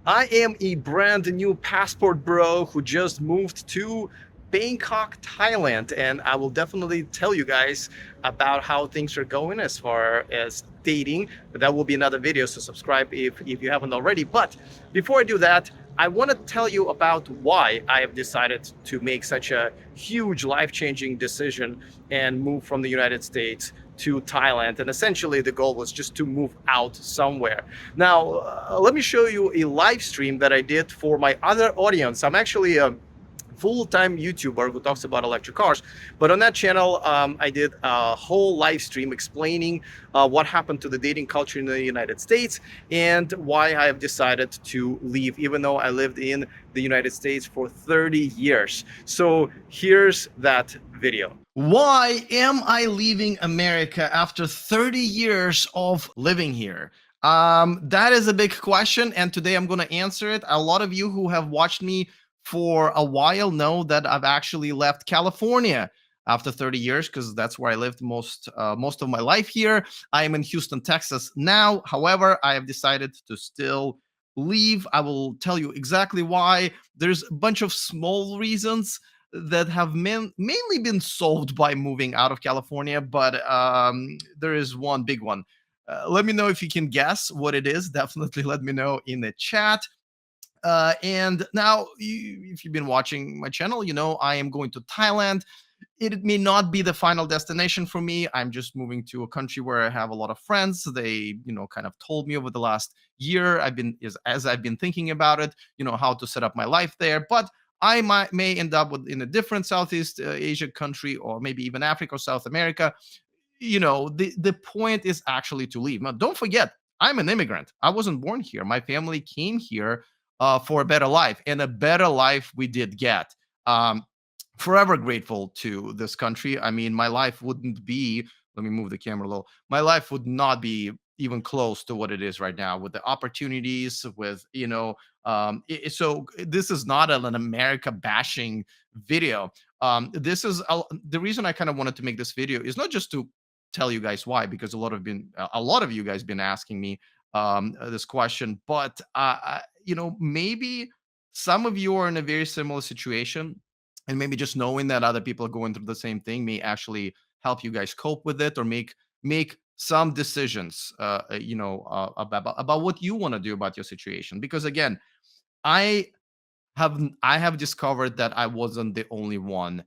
I am a brand new passport bro who just moved to Bangkok, Thailand, and I will definitely tell you guys about how things are going as far as dating. But that will be another video, so subscribe if you haven't already. But before I do that, I want to tell you about why I have decided to make such a huge life-changing decision and move from the United States to Thailand. And essentially, the goal was just to move out somewhere. Now, let me show you a live stream that I did for my other audience. I'm actually a full-time YouTuber who talks about electric cars. But on that channel, I did a whole live stream explaining what happened to the dating culture in the United States and why I have decided to leave, even though I lived in the United States for 30 years. So here's that video. Why am I leaving America after 30 years of living here? That is a big question, and today I'm going to answer it. A lot of you who have watched me for a while know that I've actually left California after 30 years because that's where I lived most of my life here. I am in Houston, Texas now. However, I have decided to still leave. I will tell you exactly why. There's a bunch of small reasons that have mainly been solved by moving out of California, but there is one big one. Let me know if you can guess what it is. Definitely let me know in the chat. And now, if you've been watching my channel, you know I am going to Thailand. It may not be the final destination for me. I'm just moving to a country where I have a lot of friends. They, kind of told me over the last year, as I've been thinking about it, how to set up my life there. But I may end up in a different Southeast Asia country, or maybe even Africa or South America. The point is actually to leave. Now, don't forget, I'm an immigrant. I wasn't born here. My family came here for a better life, and a better life we did get. Forever grateful to this country. I mean, my life wouldn't be, let me move the camera a little, my life would not be even close to what it is right now with the opportunities, with, so this is not an America bashing video. This is the reason I kind of wanted to make this video is not just to tell you guys why, because a lot of you guys been asking me this question, but maybe some of you are in a very similar situation, and maybe just knowing that other people are going through the same thing may actually help you guys cope with it, or make some decisions about what you want to do about your situation. Because again, i I have discovered that I wasn't the only one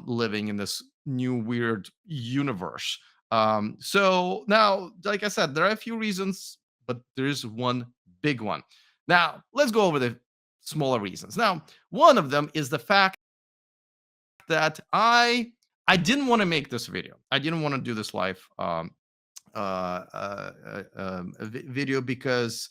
living in this new weird universe. So now, like I said, there are a few reasons, but there's one big one. Now let's go over the smaller reasons. Now, one of them is the fact that I didn't want to make this video. I didn't want to do this live video because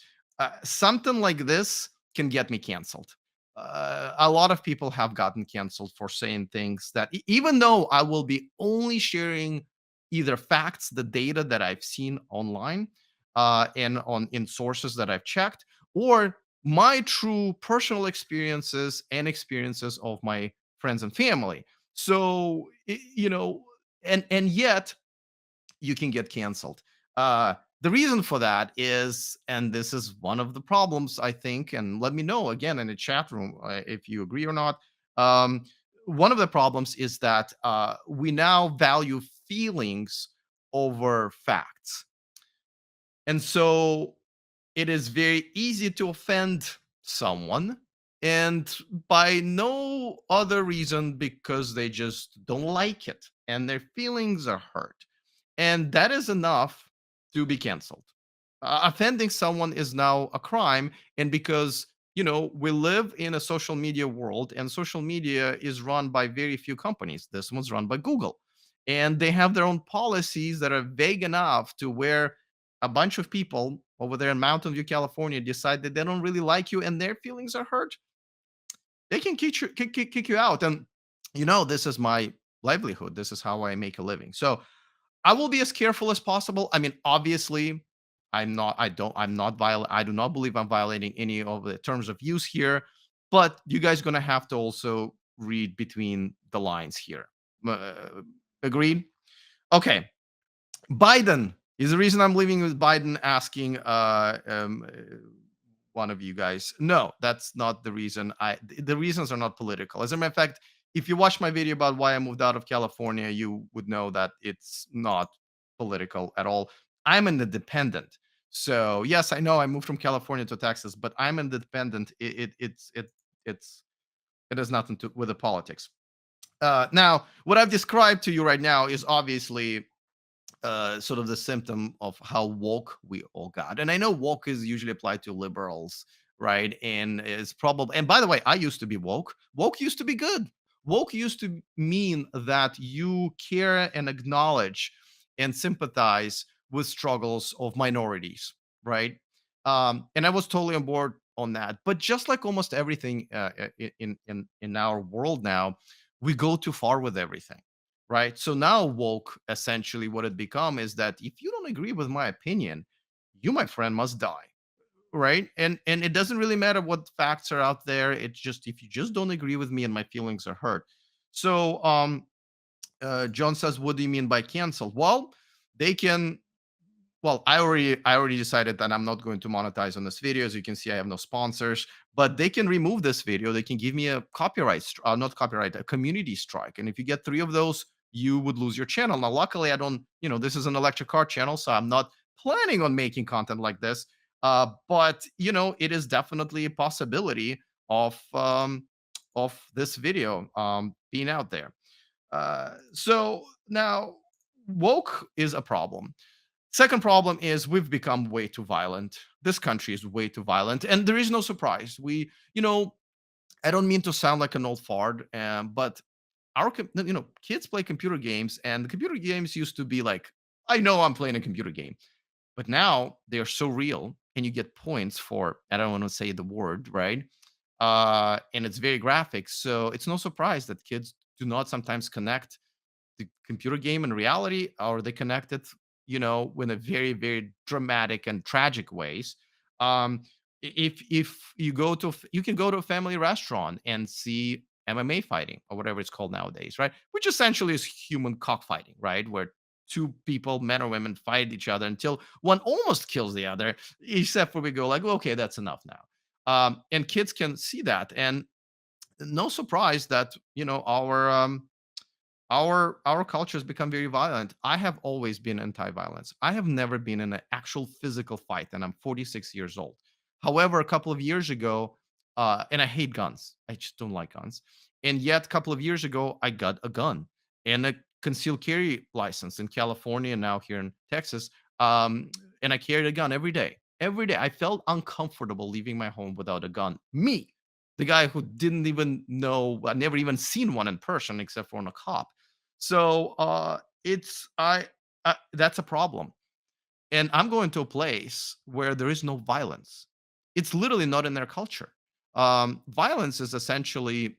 something like this can get me canceled. A lot of people have gotten canceled for saying things that, even though I will be only sharing either facts, the data that I've seen online, and in sources that I've checked, or my true personal experiences and experiences of my friends and family. So, and yet you can get canceled. The reason for that is, and this is one of the problems, I think, and let me know again in the chat room if you agree or not. Um, One of the problems is that we now value feelings over facts. And so it is very easy to offend someone, and by no other reason because they just don't like it and their feelings are hurt. And that is enough to be canceled. Offending someone is now a crime. And because, we live in a social media world, and social media is run by very few companies. This one's run by Google. And they have their own policies that are vague enough to where a bunch of people over there in Mountain View, California, decide that they don't really like you and their feelings are hurt, they can kick you out. And, this is my livelihood. This is how I make a living. So I will be as careful as possible. I mean, obviously, I do not believe I'm violating any of the terms of use here, but you guys going to have to also read between the lines here. Agreed? Okay. Biden is the reason I'm leaving, with Biden asking one of you guys. No, that's not the reason. The reasons are not political. As a matter of fact, if you watch my video about why I moved out of California, you would know that it's not political at all. I'm an independent. So yes, I know I moved from California to Texas, but I'm independent. It has nothing to with the politics. Now, what I've described to you right now is obviously sort of the symptom of how woke we all got. And I know woke is usually applied to liberals, right? And it's probably, and by the way, I used to be woke. Woke used to be good. Woke used to mean that you care and acknowledge and sympathize with struggles of minorities, right? And I was totally on board on that. But just like almost everything in our world now, we go too far with everything, right? So now woke essentially what it become is that if you don't agree with my opinion, you, my friend, must die, right? And it doesn't really matter what facts are out there. It's just if you just don't agree with me and my feelings are hurt. So John says, what do you mean by cancel? Well, they can well, I already decided that I'm not going to monetize on this video. As you can see, I have no sponsors, but they can remove this video. They can give me a copyright, not copyright, a community strike. And if you get three of those, you would lose your channel. Now, luckily, I don't, this is an electric car channel, so I'm not planning on making content like this. But it is definitely a possibility of this video being out there. So now, woke is a problem. Second problem is we've become way too violent. This country is way too violent, and there is no surprise. I don't mean to sound like an old fart, but kids play computer games, and the computer games used to be like, I know I'm playing a computer game, but now they are so real, and you get points for. I don't want to say the word right, and it's very graphic, so it's no surprise that kids do not sometimes connect the computer game and reality, or they connect it, in a very, very dramatic and tragic ways. Um, if you you can go to a family restaurant and see MMA fighting or whatever it's called nowadays, right? Which essentially is human cockfighting, right? Where two people, men or women, fight each other until one almost kills the other, except for we go like, well, okay, that's enough now. And kids can see that, and no surprise that our culture has become very violent. I have always been anti-violence. I have never been in an actual physical fight, and I'm 46 years old. However, a couple of years ago, and I hate guns. I just don't like guns. And yet, a couple of years ago, I got a gun and a concealed carry license in California, and now here in Texas. And I carried a gun every day. Every day, I felt uncomfortable leaving my home without a gun. Me, the guy who didn't even know, I never even seen one in person except for on a cop. So it's that's a problem. And I'm going to a place where there is no violence. It's literally not in their culture. Violence is essentially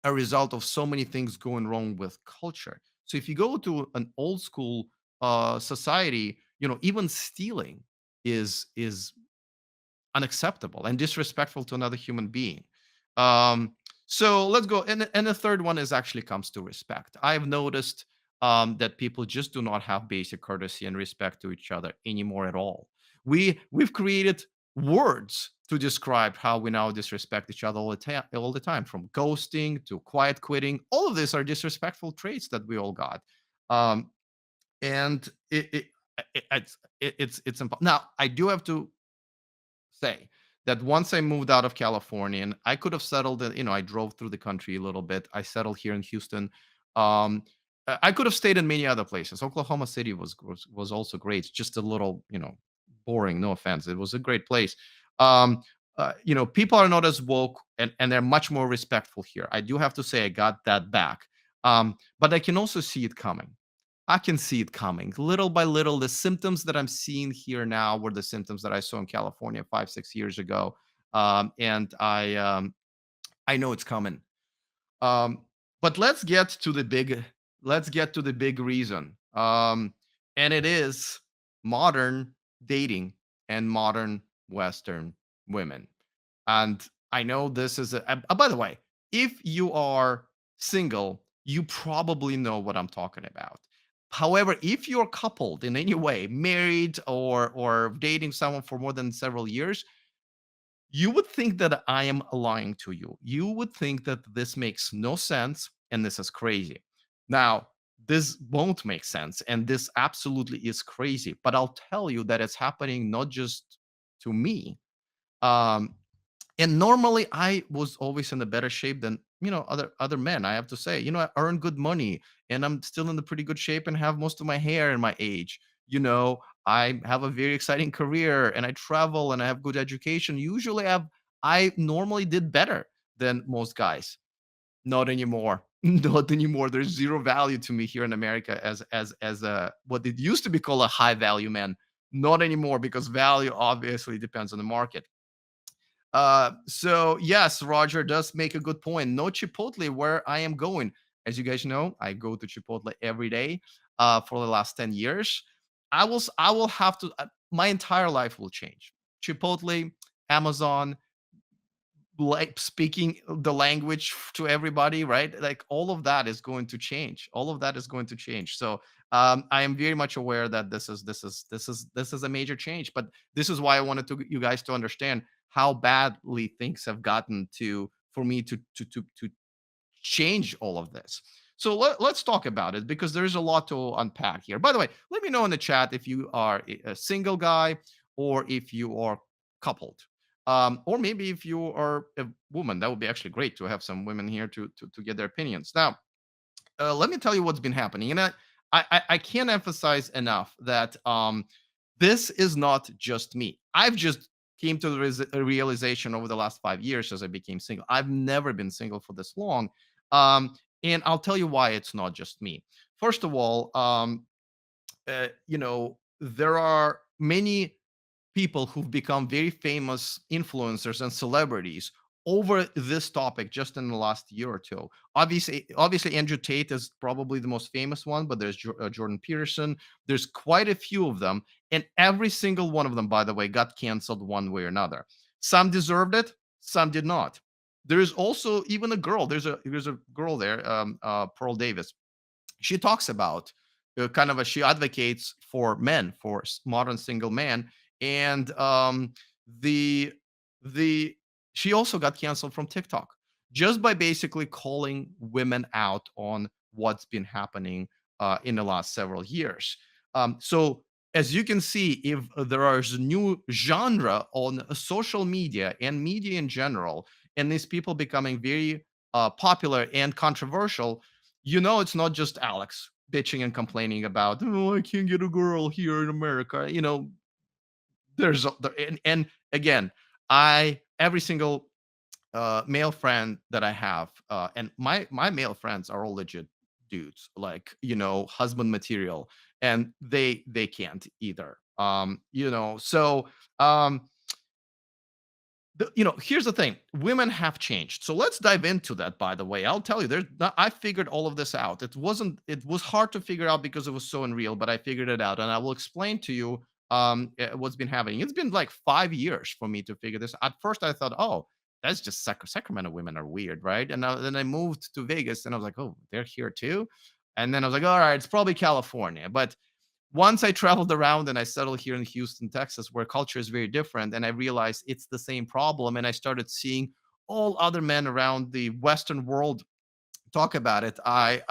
a result of so many things going wrong with culture. So if you go to an old school society, even stealing is unacceptable and disrespectful to another human being. Um, so let's go. And the third one is actually comes to respect. I've noticed that people just do not have basic courtesy and respect to each other anymore at all. We've created words to describe how we now disrespect each other all the time, from ghosting to quiet quitting. All of these are disrespectful traits that we all got. Um, and it's now I do have to say that once I moved out of California, and I could have settled in, I drove through the country a little bit. I settled here in Houston. Um, I could have stayed in many other places. Oklahoma City was also great. It's just a little, boring. No offense. It was a great place. Um, people are not as woke, and they're much more respectful here. I do have to say I got that back. But I can also see it coming. I can see it coming little by little. The symptoms that I'm seeing here now were the symptoms that I saw in California 5, 6 years ago, and I know it's coming. Um, but let's get to the big reason, and it is modern dating and modern Western women. And I know this is by the way, if you are single, you probably know what I'm talking about. However, if you're coupled in any way, married or dating someone for more than several years, You would think that I am lying to you. You would think that this makes no sense and this is crazy. Now, this won't make sense and this absolutely is crazy, but I'll tell you that it's happening not just to me. Um, and normally I was always in a better shape than other men. I have to say, I earn good money and I'm still in the pretty good shape and have most of my hair in my age. I have a very exciting career and I travel and I have good education. Usually I normally did better than most guys. Not anymore. Not anymore. There's zero value to me here in America as a what it used to be called a high value man. Not anymore, because value obviously depends on the market. So yes, Roger does make a good point. No Chipotle where I am going. As you guys know, I go to Chipotle every day for the last 10 years. I will have to my entire life will change. Chipotle, Amazon, like speaking the language to everybody, right? Like all of that is going to change. All of that is going to change. So I am very much aware that this is a major change. But this is why I wanted to you guys to understand how badly things have gotten to for me to change all of this. So let's talk about it, because there's a lot to unpack here. By the way, let me know in the chat if you are a single guy or if you are coupled. Or maybe if you are a woman. That would be actually great to have some women here to get their opinions. Now, let me tell you what's been happening. And I can't emphasize enough that this is not just me. I've just came to the realization over the last 5 years as I became single. I've never been single for this long. And I'll tell you why it's not just me. First of all, there are many people who've become very famous influencers and celebrities over this topic just in the last year or two. Obviously, Andrew Tate is probably the most famous one, but there's Jordan Peterson. There's quite a few of them, and every single one of them, by the way, got canceled one way or another. Some deserved it, some did not. There is also even a girl. There's a girl there, Pearl Davis. She talks about she advocates for men, for modern single men, and the the she also got canceled from TikTok just by basically calling women out on what's been happening in the last several years. So as you can see, if there is a new genre on social media and media in general, and these people becoming very popular and controversial, it's not just Alex bitching and complaining about, oh, I can't get a girl here in America. And again, I every single male friend that I have, and my male friends are all legit dudes, like husband material, and they can't either. So um here's the thing. Women have changed. So let's dive into that, by the way. I'll tell you, I figured all of this out. It was hard to figure out because it was so unreal, but I figured it out. And I will explain to you what's been happening. It's been like 5 years for me to figure this. At first I thought, oh, that's just Sacramento women are weird, right? And then I moved to Vegas and I was like, oh, they're here too. And then I was like, all right, it's probably California. But once I traveled around and I settled here in Houston, Texas, where culture is very different, and I realized it's the same problem, and I started seeing all other men around the Western world talk about it, I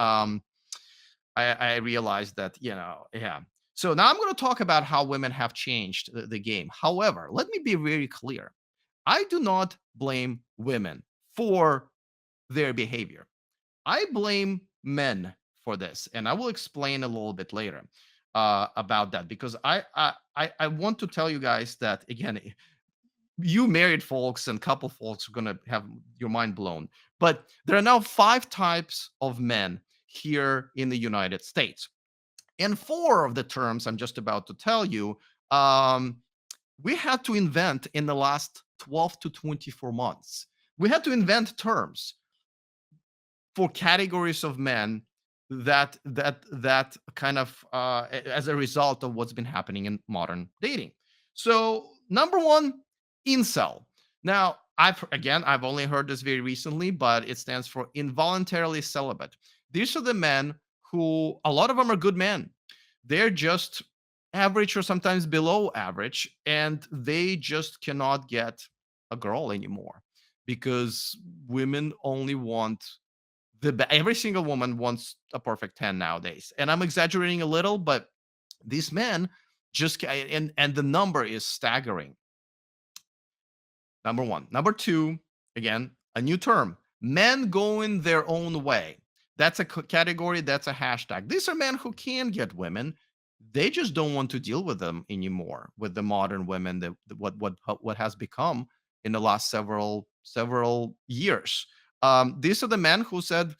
realized that, yeah. So now I'm going to talk about how women have changed the game. However, let me be very clear. I do not blame women for their behavior. I blame men for this, and I will explain a little bit later about that, because I want to tell you guys that again, you married folks and couple folks are gonna have your mind blown. But there are now 5 types of men here in the United States, and 4 of the terms I'm just about to tell you, um, we had to invent in the last 12 to 24 months. We had to invent terms for categories of men that kind of as a result of what's been happening in modern dating. So number one, incel. Now I've only heard this very recently, but it stands for involuntarily celibate. These are the men who, a lot of them are good men. They're just average or sometimes below average, and they just cannot get a girl anymore, because women only want every single woman wants a perfect 10 nowadays. And I'm exaggerating a little, but these men and the number is staggering. Number one. Number two, again, a new term: men going their own way. That's a category, that's a hashtag. These are men who can get women. They just don't want to deal with them anymore, with the modern women, what has become in the last several years. These are the men who said,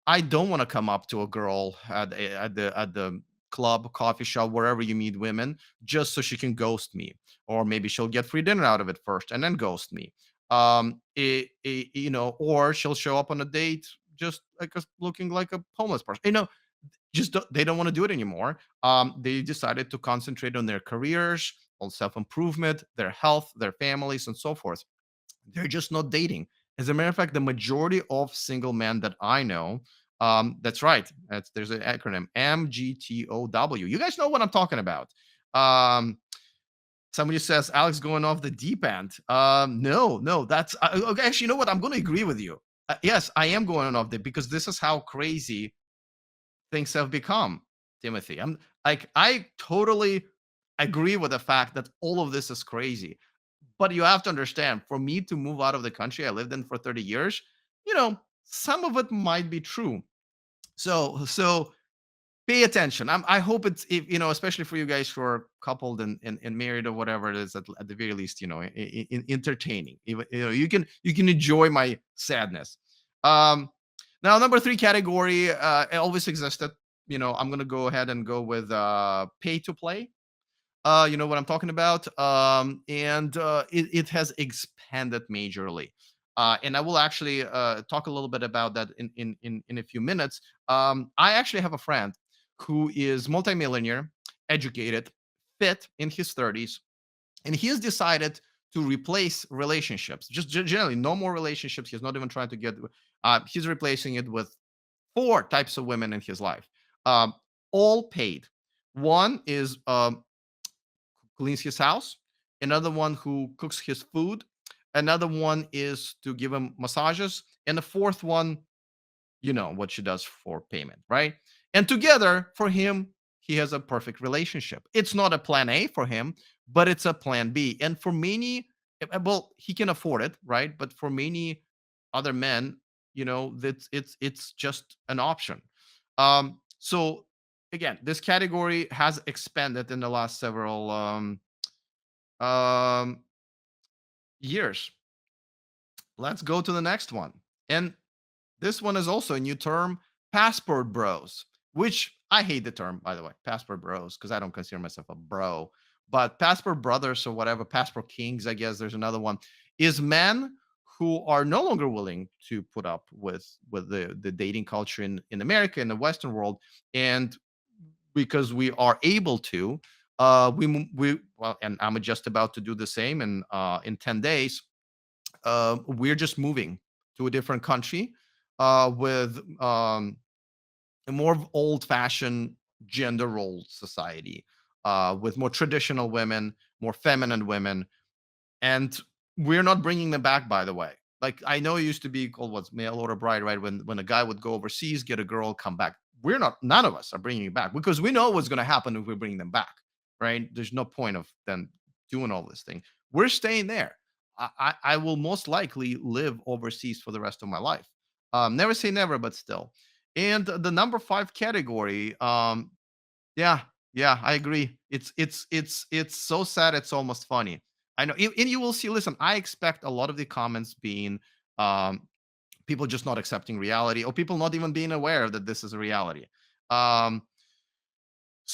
I don't want to come up to a girl at the club, coffee shop, wherever you meet women, just so she can ghost me, or maybe she'll get free dinner out of it first and then ghost me. Or she'll show up on a date just like looking like a homeless person. They don't want to do it anymore. They decided to concentrate on their careers, on self improvement, their health, their families, and so forth. They're just not dating. As a matter of fact, the majority of single men that I know, that's right. There's an acronym, MGTOW. You guys know what I'm talking about. Um, Somebody says Alex going off the deep end. No, that's okay. Actually, you know what? I'm going to agree with you. Yes, I am going off the, because this is how crazy things have become, Timothy. I totally agree with the fact that all of this is crazy. But you have to understand, for me to move out of the country I lived in for 30 years, some of it might be true. So pay attention. I hope it's, if especially for you guys who are coupled and married or whatever it is, at the very least, entertaining. Even you can enjoy my sadness. Um, Now, number three category, it always existed. I'm gonna go ahead and go with pay to play. You know what I'm talking about. And it has expanded majorly. And I will actually talk a little bit about that in a few minutes. I actually have a friend who is multimillionaire, educated, fit, in his 30s, and he has decided to replace relationships. Just generally, no more relationships. He's not even trying to get. He's replacing it with four types of women in his life, um, all paid. One is cleans his house, another one who cooks his food, another one is to give him massages, and the fourth one, what she does for payment, right? And together, for him, he has a perfect relationship. It's not a plan A for him, but it's a plan B. And for many, well, he can afford it, right? But for many other men, that it's just an option. So again, this category has expanded in the last several um, years. Let's go to the next one. And this one is also a new term, passport bros, which I hate the term, by the way, passport bros, because I don't consider myself a bro. But passport brothers or whatever, passport kings, I guess there's another one, is men who are no longer willing to put up with the dating culture in America, in the Western world. And because we are able to, well, and I'm just about to do the same in 10 days. We're just moving to a different country with a more old-fashioned gender role society, with more traditional women, more feminine women, and we're not bringing them back, by the way. Like, I know it used to be called what's mail order bride, right? When a guy would go overseas, get a girl, come back. We're not. None of us are bringing it back, because we know what's going to happen if we bring them back, right? There's no point of them doing all this thing. We're staying there. I will most likely live overseas for the rest of my life. Never say never, but still. And the number five category, yeah, yeah, I agree. It's so sad. It's almost funny. I know, and you will see. Listen, I expect a lot of the comments being um, people just not accepting reality, or people not even being aware that this is a reality. Um,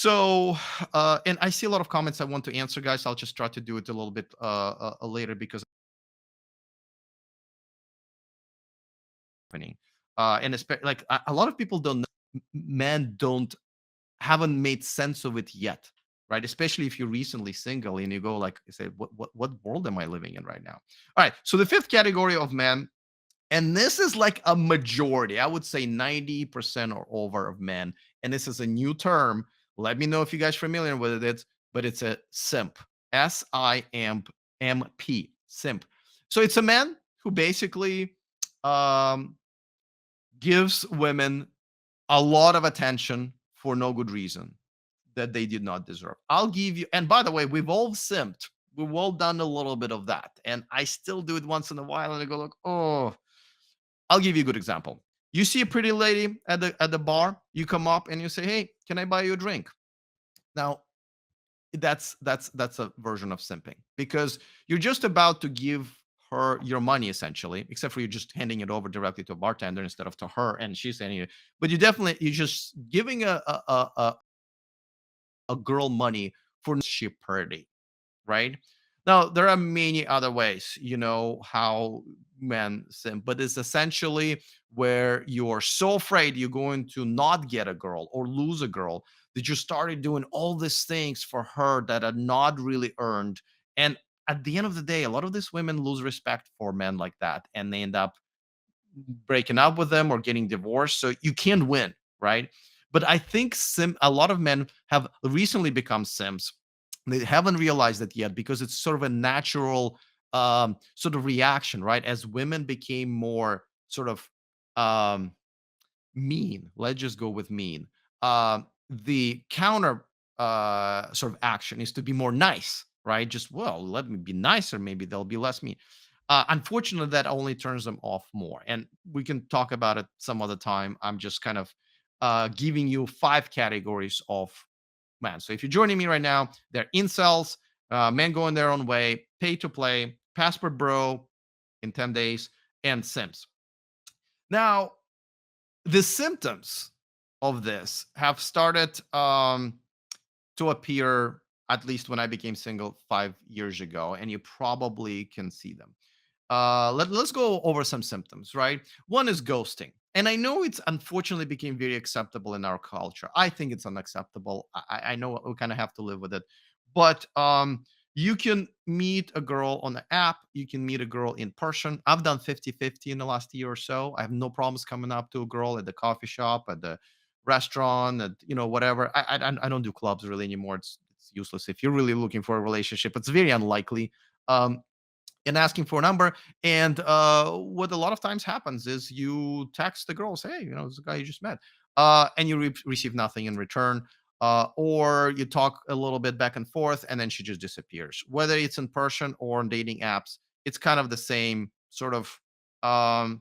and I see a lot of comments I want to answer, guys. I'll just try to do it a little bit later, because happening. And especially, like, a lot of people don't know, men don't haven't made sense of it yet, right? Especially if you're recently single and you go, like, you say, what world am I living in right now? All right. So the fifth category of men, and this is like a majority, I would say 90% or over of men, and this is a new term. Let me know if you guys are familiar with it, but it's a simp. SIMP, simp. So it's a man who basically um, gives women a lot of attention for no good reason that they did not deserve. I'll give you, and by the way, we've all simped. We've all done a little bit of that. And I still do it once in a while and I go like, oh, I'll give you a good example. You see a pretty lady at the bar, you come up and you say, "Hey, can I buy you a drink?" Now, that's a version of simping because you're just about to give her your money essentially, except for you're just handing it over directly to a bartender instead of to her, and she's handing it. But you're just giving a girl money for cheaperty, right? Now, there are many other ways, how men simp, but it's essentially where you're so afraid you're going to not get a girl or lose a girl that you started doing all these things for her that are not really earned. And at the end of the day, a lot of these women lose respect for men like that and they end up breaking up with them or getting divorced. So you can't win, right? But I think a lot of men have recently become simps. They haven't realized it yet because it's sort of a natural sort of reaction, right? As women became more sort of um, mean, let's just go with mean. The counter sort of action is to be more nice, right? Just, well, let me be nicer. Maybe they'll be less mean. Unfortunately, that only turns them off more. And we can talk about it some other time. I'm just kind of giving you 5 categories of men. So if you're joining me right now, they're incels, men going their own way, pay to play, passport bro in 10 days, and Sims. Now, the symptoms of this have started to appear at least when I became single 5 years ago, and you probably can see them. Let's go over some symptoms, right? One is ghosting. And I know it's unfortunately became very acceptable in our culture. I think it's unacceptable. I know we kind of have to live with it. But you can meet a girl on the app. You can meet a girl in person. I've done 50-50 in the last year or so. I have no problems coming up to a girl at the coffee shop, at the restaurant, at, whatever. I don't do clubs really anymore. It's useless. If you're really looking for a relationship, it's very unlikely. Um, and asking for a number. And what a lot of times happens is you text the girl, say, hey, this is the guy you just met, and you receive nothing in return. Or you talk a little bit back and forth, and then she just disappears. Whether it's in person or on dating apps, it's kind of the same sort of um,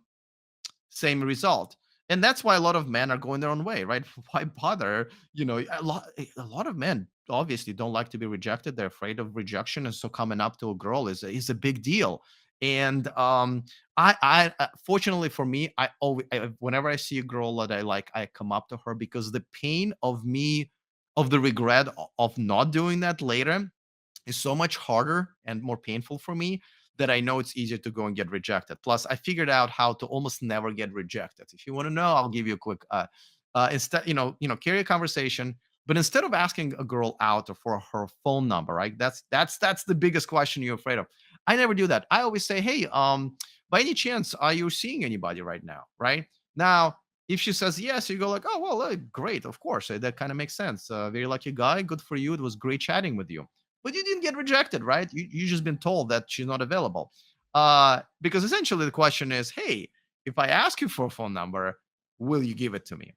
same result. And that's why a lot of men are going their own way, right? Why bother? A lot of men obviously don't like to be rejected. They're afraid of rejection, and so coming up to a girl is a big deal. And fortunately for me, I always, whenever I see a girl that I like, I come up to her because the pain of the regret of not doing that later is so much harder and more painful for me that I know it's easier to go and get rejected. Plus, I figured out how to almost never get rejected. If you want to know, I'll give you a quick instead, carry a conversation, but instead of asking a girl out or for her phone number, right? That's the biggest question you're afraid of. I never do that. I always say, hey, by any chance, are you seeing anybody right now? Right now, if she says yes, you go like, oh well, great, of course, that kind of makes sense. Very lucky guy, good for you. It was great chatting with you, but you didn't get rejected, right? You just been told that she's not available. Because essentially the question is, hey, if I ask you for a phone number, will you give it to me?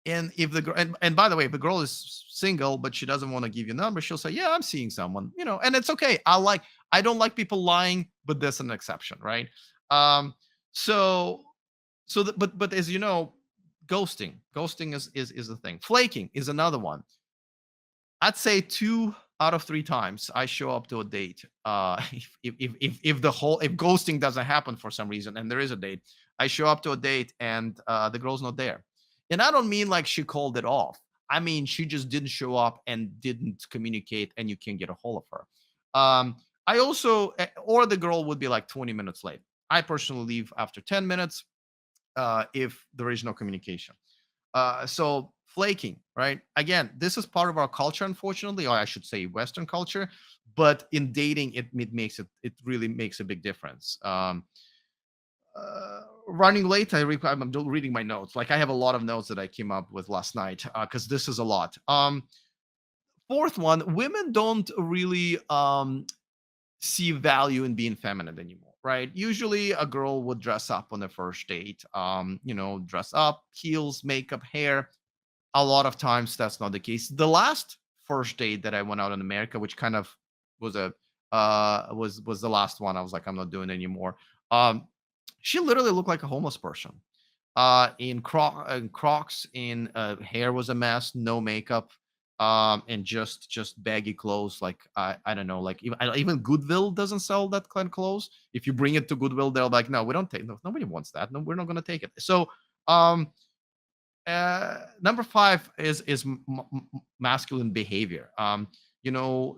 And if the girl, and by the way, if the girl is single but she doesn't want to give you a number, she'll say, yeah, I'm seeing someone, and it's okay. I don't like people lying, but there's an exception, right? Um, so but as you know, ghosting is a thing. Flaking is another one. I'd say 2 out of 3 times I show up to a date. If ghosting doesn't happen for some reason, and there is a date, I show up to a date and the girl's not there. And I don't mean like she called it off. I mean she just didn't show up and didn't communicate, and you can't get a hold of her. I also, or the girl would be like 20 minutes late. I personally leave after 10 minutes if there is no communication. So flaking, right? Again, this is part of our culture, unfortunately, or I should say Western culture. But in dating, it really makes a big difference. Running late, I'm reading my notes. Like I have a lot of notes that I came up with last night because this is a lot. Fourth one, women don't really see value in being feminine anymore, right? Usually a girl would dress up on the first date, dress up, heels, makeup, hair. A lot of times that's not the case. The last first date that I went out in America, which kind of was a was the last one, I was like, I'm not doing it anymore. Um, she literally looked like a homeless person. In Crocs, in hair was a mess, no makeup, and just baggy clothes. Like I don't know, like even Goodwill doesn't sell that kind of clothes. If you bring it to Goodwill, they're like, no, we don't take. No, nobody wants that. No, we're not going to take it. So um number five is masculine behavior.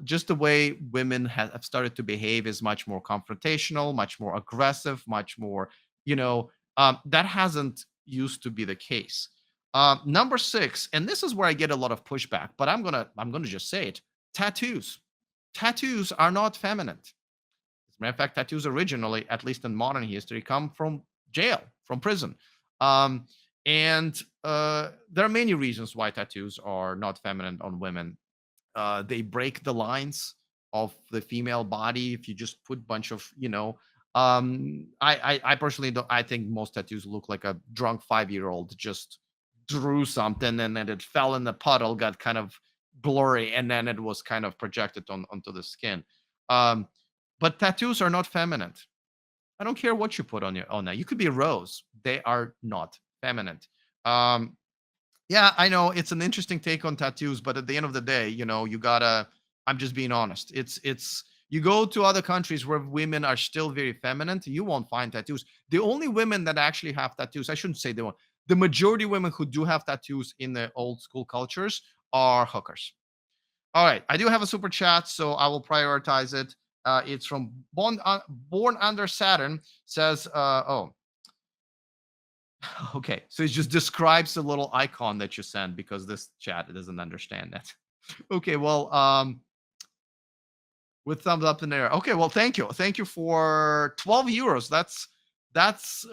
Just the way women have started to behave is much more confrontational, much more aggressive, much more, that hasn't used to be the case. Number six, and this is where I get a lot of pushback, but I'm gonna just say it: tattoos. Tattoos are not feminine. As a matter of fact, tattoos originally, at least in modern history, come from jail, from prison. Um, and there are many reasons why tattoos are not feminine on women. They break the lines of the female body. If you just put bunch of, I personally don't. I think most tattoos look like a drunk 5 year old just drew something and then it fell in the puddle, got kind of blurry, and then it was kind of projected onto the skin. Um, but tattoos are not feminine. I don't care what you put on that. You could be a rose. They are not feminine. Um, yeah, I know it's an interesting take on tattoos, but at the end of the day, you gotta. I'm just being honest. It's you go to other countries where women are still very feminine, you won't find tattoos. The only women that actually have tattoos, I shouldn't say they won't. The majority of women who do have tattoos in the old school cultures are hookers. All right, I do have a super chat, so I will prioritize it. It's from Born Under Saturn. Says, okay, so it just describes the little icon that you send because this chat doesn't understand that. Okay, well, with thumbs up in there. Okay, well, thank you for 12 euros. That's let's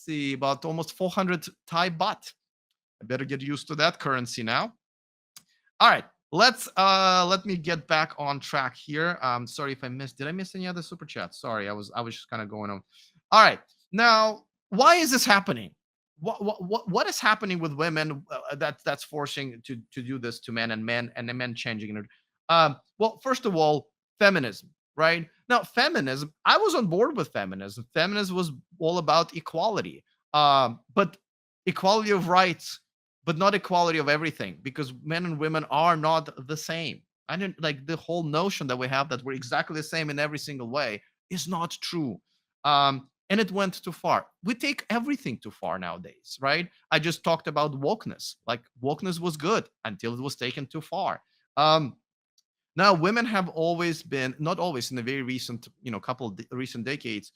see, about almost 400 Thai baht. I better get used to that currency now. All right, let me get back on track here. Sorry if I missed. Did I miss any other super chats? Sorry, I was just kind of going on. All right, now why is this happening? What is happening with women that's forcing to do this to men, and the men changing it? Well, first of all, feminism, right? Now, feminism. I was on board with feminism. Feminism was all about equality, but equality of rights, but not equality of everything, because men and women are not the same. I didn't like the whole notion that we have that we're exactly the same in every single way is not true. And it went too far. We take everything too far nowadays, right? I just talked about wokeness. Like wokeness was good until it was taken too far. Um, Now, women have always been, not always, in the very recent, recent decades,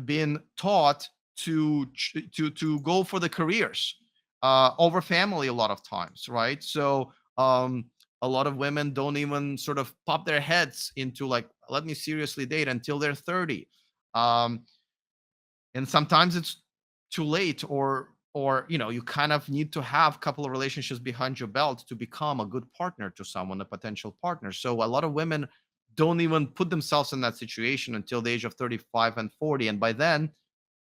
been taught to go for the careers over family a lot of times, right? So a lot of women don't even sort of pop their heads into like, let me seriously date until they're 30. Um, and sometimes it's too late, or you kind of need to have a couple of relationships behind your belt to become a good partner to someone, a potential partner. So a lot of women don't even put themselves in that situation until the age of 35 and 40, and by then,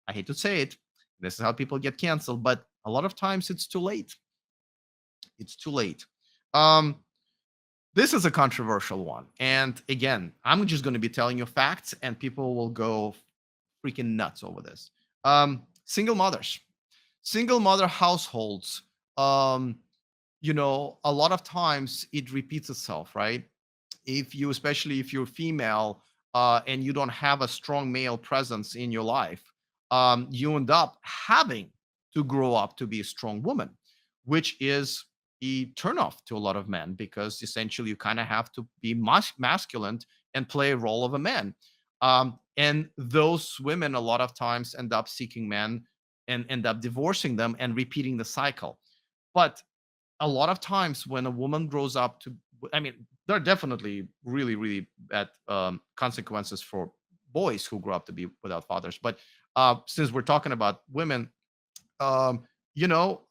I hate to say it, this is how people get canceled, but a lot of times it's too late. It's too late. um this is a controversial one, and again, I'm just going to be telling you facts and people will go freaking nuts over this. Single mothers, single mother households, um a lot of times it repeats itself, right? If you, especially if you're female, and you don't have a strong male presence in your life, you end up having to grow up to be a strong woman, which is a turnoff to a lot of men, because essentially you kind of have to be masculine and play a role of a man. And those women a lot of times end up seeking men and end up divorcing them and repeating the cycle. But a lot of times when a woman grows up to, I mean, there are definitely really really bad consequences for boys who grow up to be without fathers, but since we're talking about women, um you know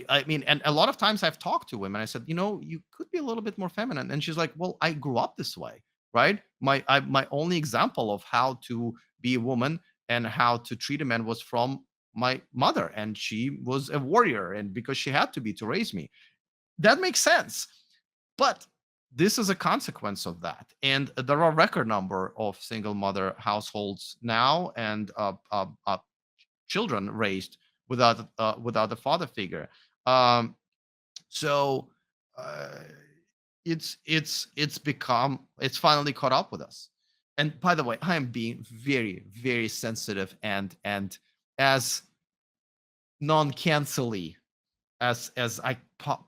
I mean, and a lot of times I've talked to women, I said, you could be a little bit more feminine, and she's like, well, I grew up this way, right? my only example of how to be a woman and how to treat a man was from my mother, and she was a warrior, and because she had to be to raise me. That makes sense. But this is a consequence of that. And there are record number of single mother households now, and children raised without a father figure. Um, so uh, it's finally caught up with us. And by the way, I am being very, very sensitive and as non-cancelly as I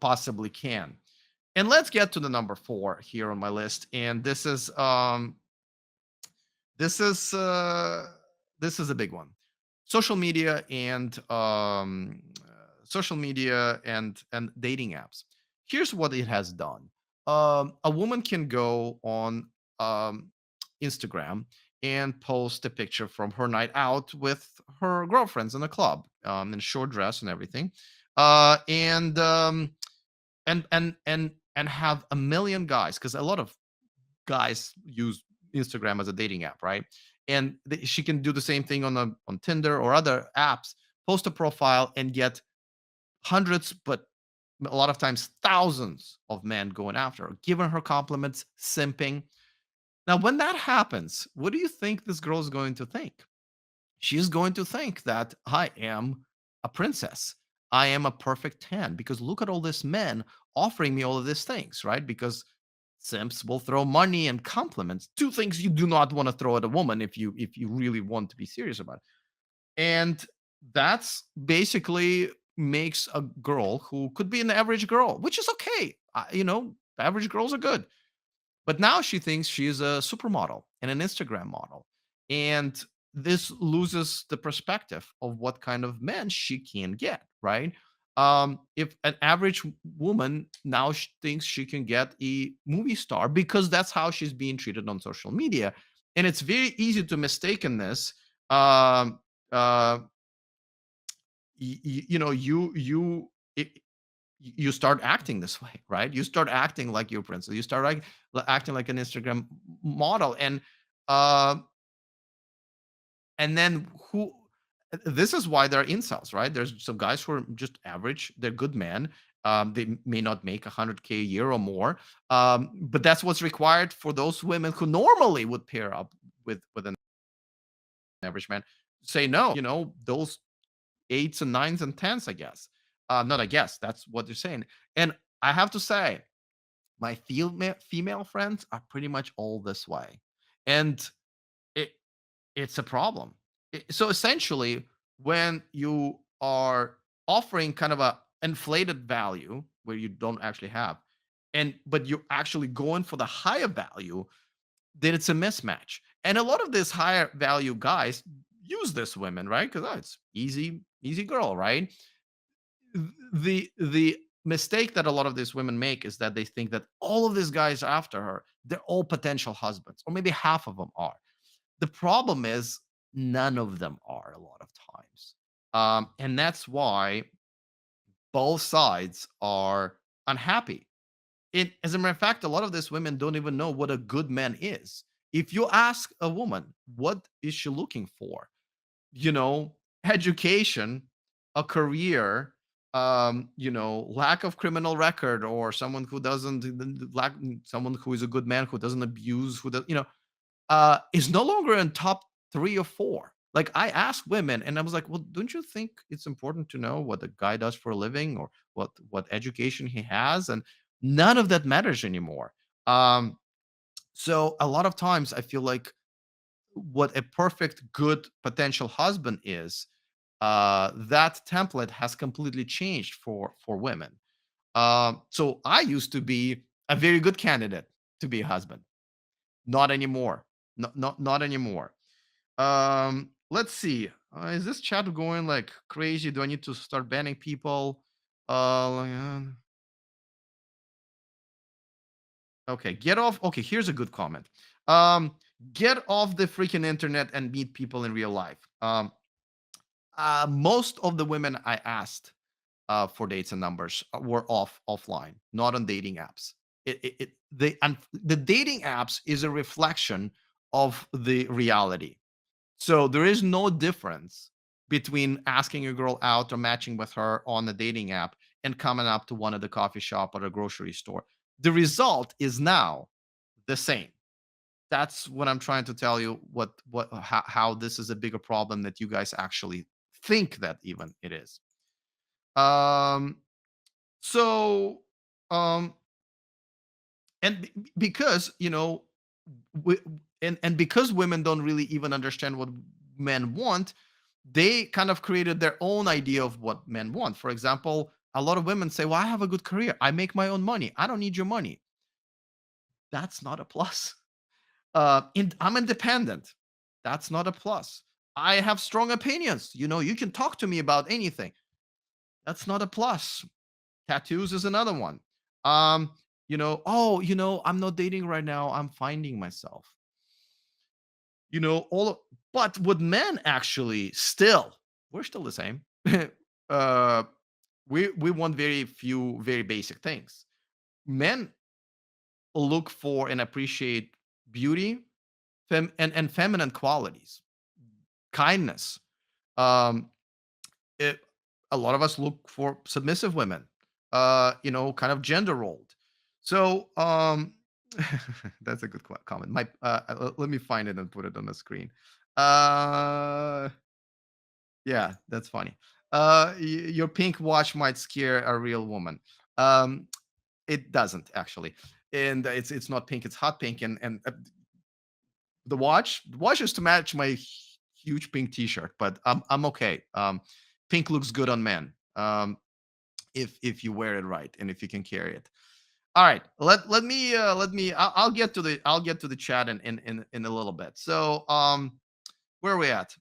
possibly can. And let's get to the number 4 here on my list. And this is uh, this is a big one. Social media and dating apps. Here's what it has done. A woman can go on um, Instagram and post a picture from her night out with her girlfriends in a club, in a short dress and everything, and have a million guys, because a lot of guys use Instagram as a dating app, right? And she can do the same thing on Tinder or other apps, post a profile and get hundreds, but a lot of times thousands of men going after her, giving her compliments, simping. Now, when that happens, what do you think this girl is going to think? She's going to think that I am a princess. I am a perfect 10 because look at all these men offering me all of these things, right? Because simps will throw money and compliments, two things you do not want to throw at a woman if you really want to be serious about it. And that's basically makes a girl who could be an average girl, which is okay. Average girls are good, but now she thinks she's a supermodel and an Instagram model. And this loses the perspective of what kind of men she can get, right? If an average woman now thinks she can get a movie star because that's how she's being treated on social media. And it's very easy to mistaken this. Um, uh, you know, it, you start acting this way, right? You start acting like your princess. You start acting like an Instagram model, uh, and then who? This is why there are incels, right? There's some guys who are just average. They're good men. They may not make 100K a year or more, but that's what's required for those women who normally would pair up with an average man. Say no, those eights and nines and tens, I guess. Not I guess. That's what they're saying. And I have to say, my female friends are pretty much all this way, and it it's a problem. So essentially, when you are offering kind of a inflated value where you don't actually have, and but you're actually going for the higher value, then it's a mismatch. And a lot of these higher value guys use this women, right? Because it's easy girl, right? The mistake that a lot of these women make is that they think that all of these guys after her, they're all potential husbands, or maybe half of them are. The problem is none of them are a lot of times. And that's why both sides are unhappy. As a matter of fact, a lot of these women don't even know what a good man is. If you ask a woman, what is she looking for? Education, a career, lack of criminal record, or someone who doesn't lack someone who is a good man, who doesn't abuse, who does, is no longer in top 3 or 4. Like, I asked women and I was like, "Well, don't you think it's important to know what the guy does for a living or what education he has?" And none of that matters anymore. Um, so a lot of times I feel like what a perfect good potential husband is, that template has completely changed for women. So I used to be a very good candidate to be a husband. Not anymore. Not anymore. Let's see. Is this chat going like crazy? Do I need to start banning people? Okay, get off. Okay, here's a good comment. Um, get off the freaking internet and meet people in real life. Most of the women I asked for dates and numbers were offline, not on dating apps. the dating apps is a reflection of the reality. So there is no difference between asking a girl out or matching with her on the dating app and coming up to one of the coffee shop or the grocery store. The result is now the same. That's what I'm trying to tell you. How this is a bigger problem that you guys actually think that even it is. Um. So, um, because we, and because women don't really even understand what men want, they kind of created their own idea of what men want. For example, a lot of women say, well, I have a good career, I make my own money, I don't need your money. That's not a plus. I'm independent. That's not a plus. I have strong opinions, you can talk to me about anything. That's not a plus. Tattoos is another one. Oh, I'm not dating right now, I'm finding myself. All of, but with men actually still, we're still the same. uh we want very few, very basic things. Men look for and appreciate beauty, and feminine qualities, kindness. Um it, a lot of us look for submissive women, kind of gender rolled. So, that's a good comment. Let me find it and put it on the screen. Uh, yeah, that's funny. Your pink watch might scare a real woman. Um, it doesn't actually, and it's not pink. It's hot pink, and the watch is to match my huge pink T-shirt, but I'm okay. Pink looks good on men. If you wear it right and if you can carry it. All right, I'll get to the chat in a little bit. So, where are we at?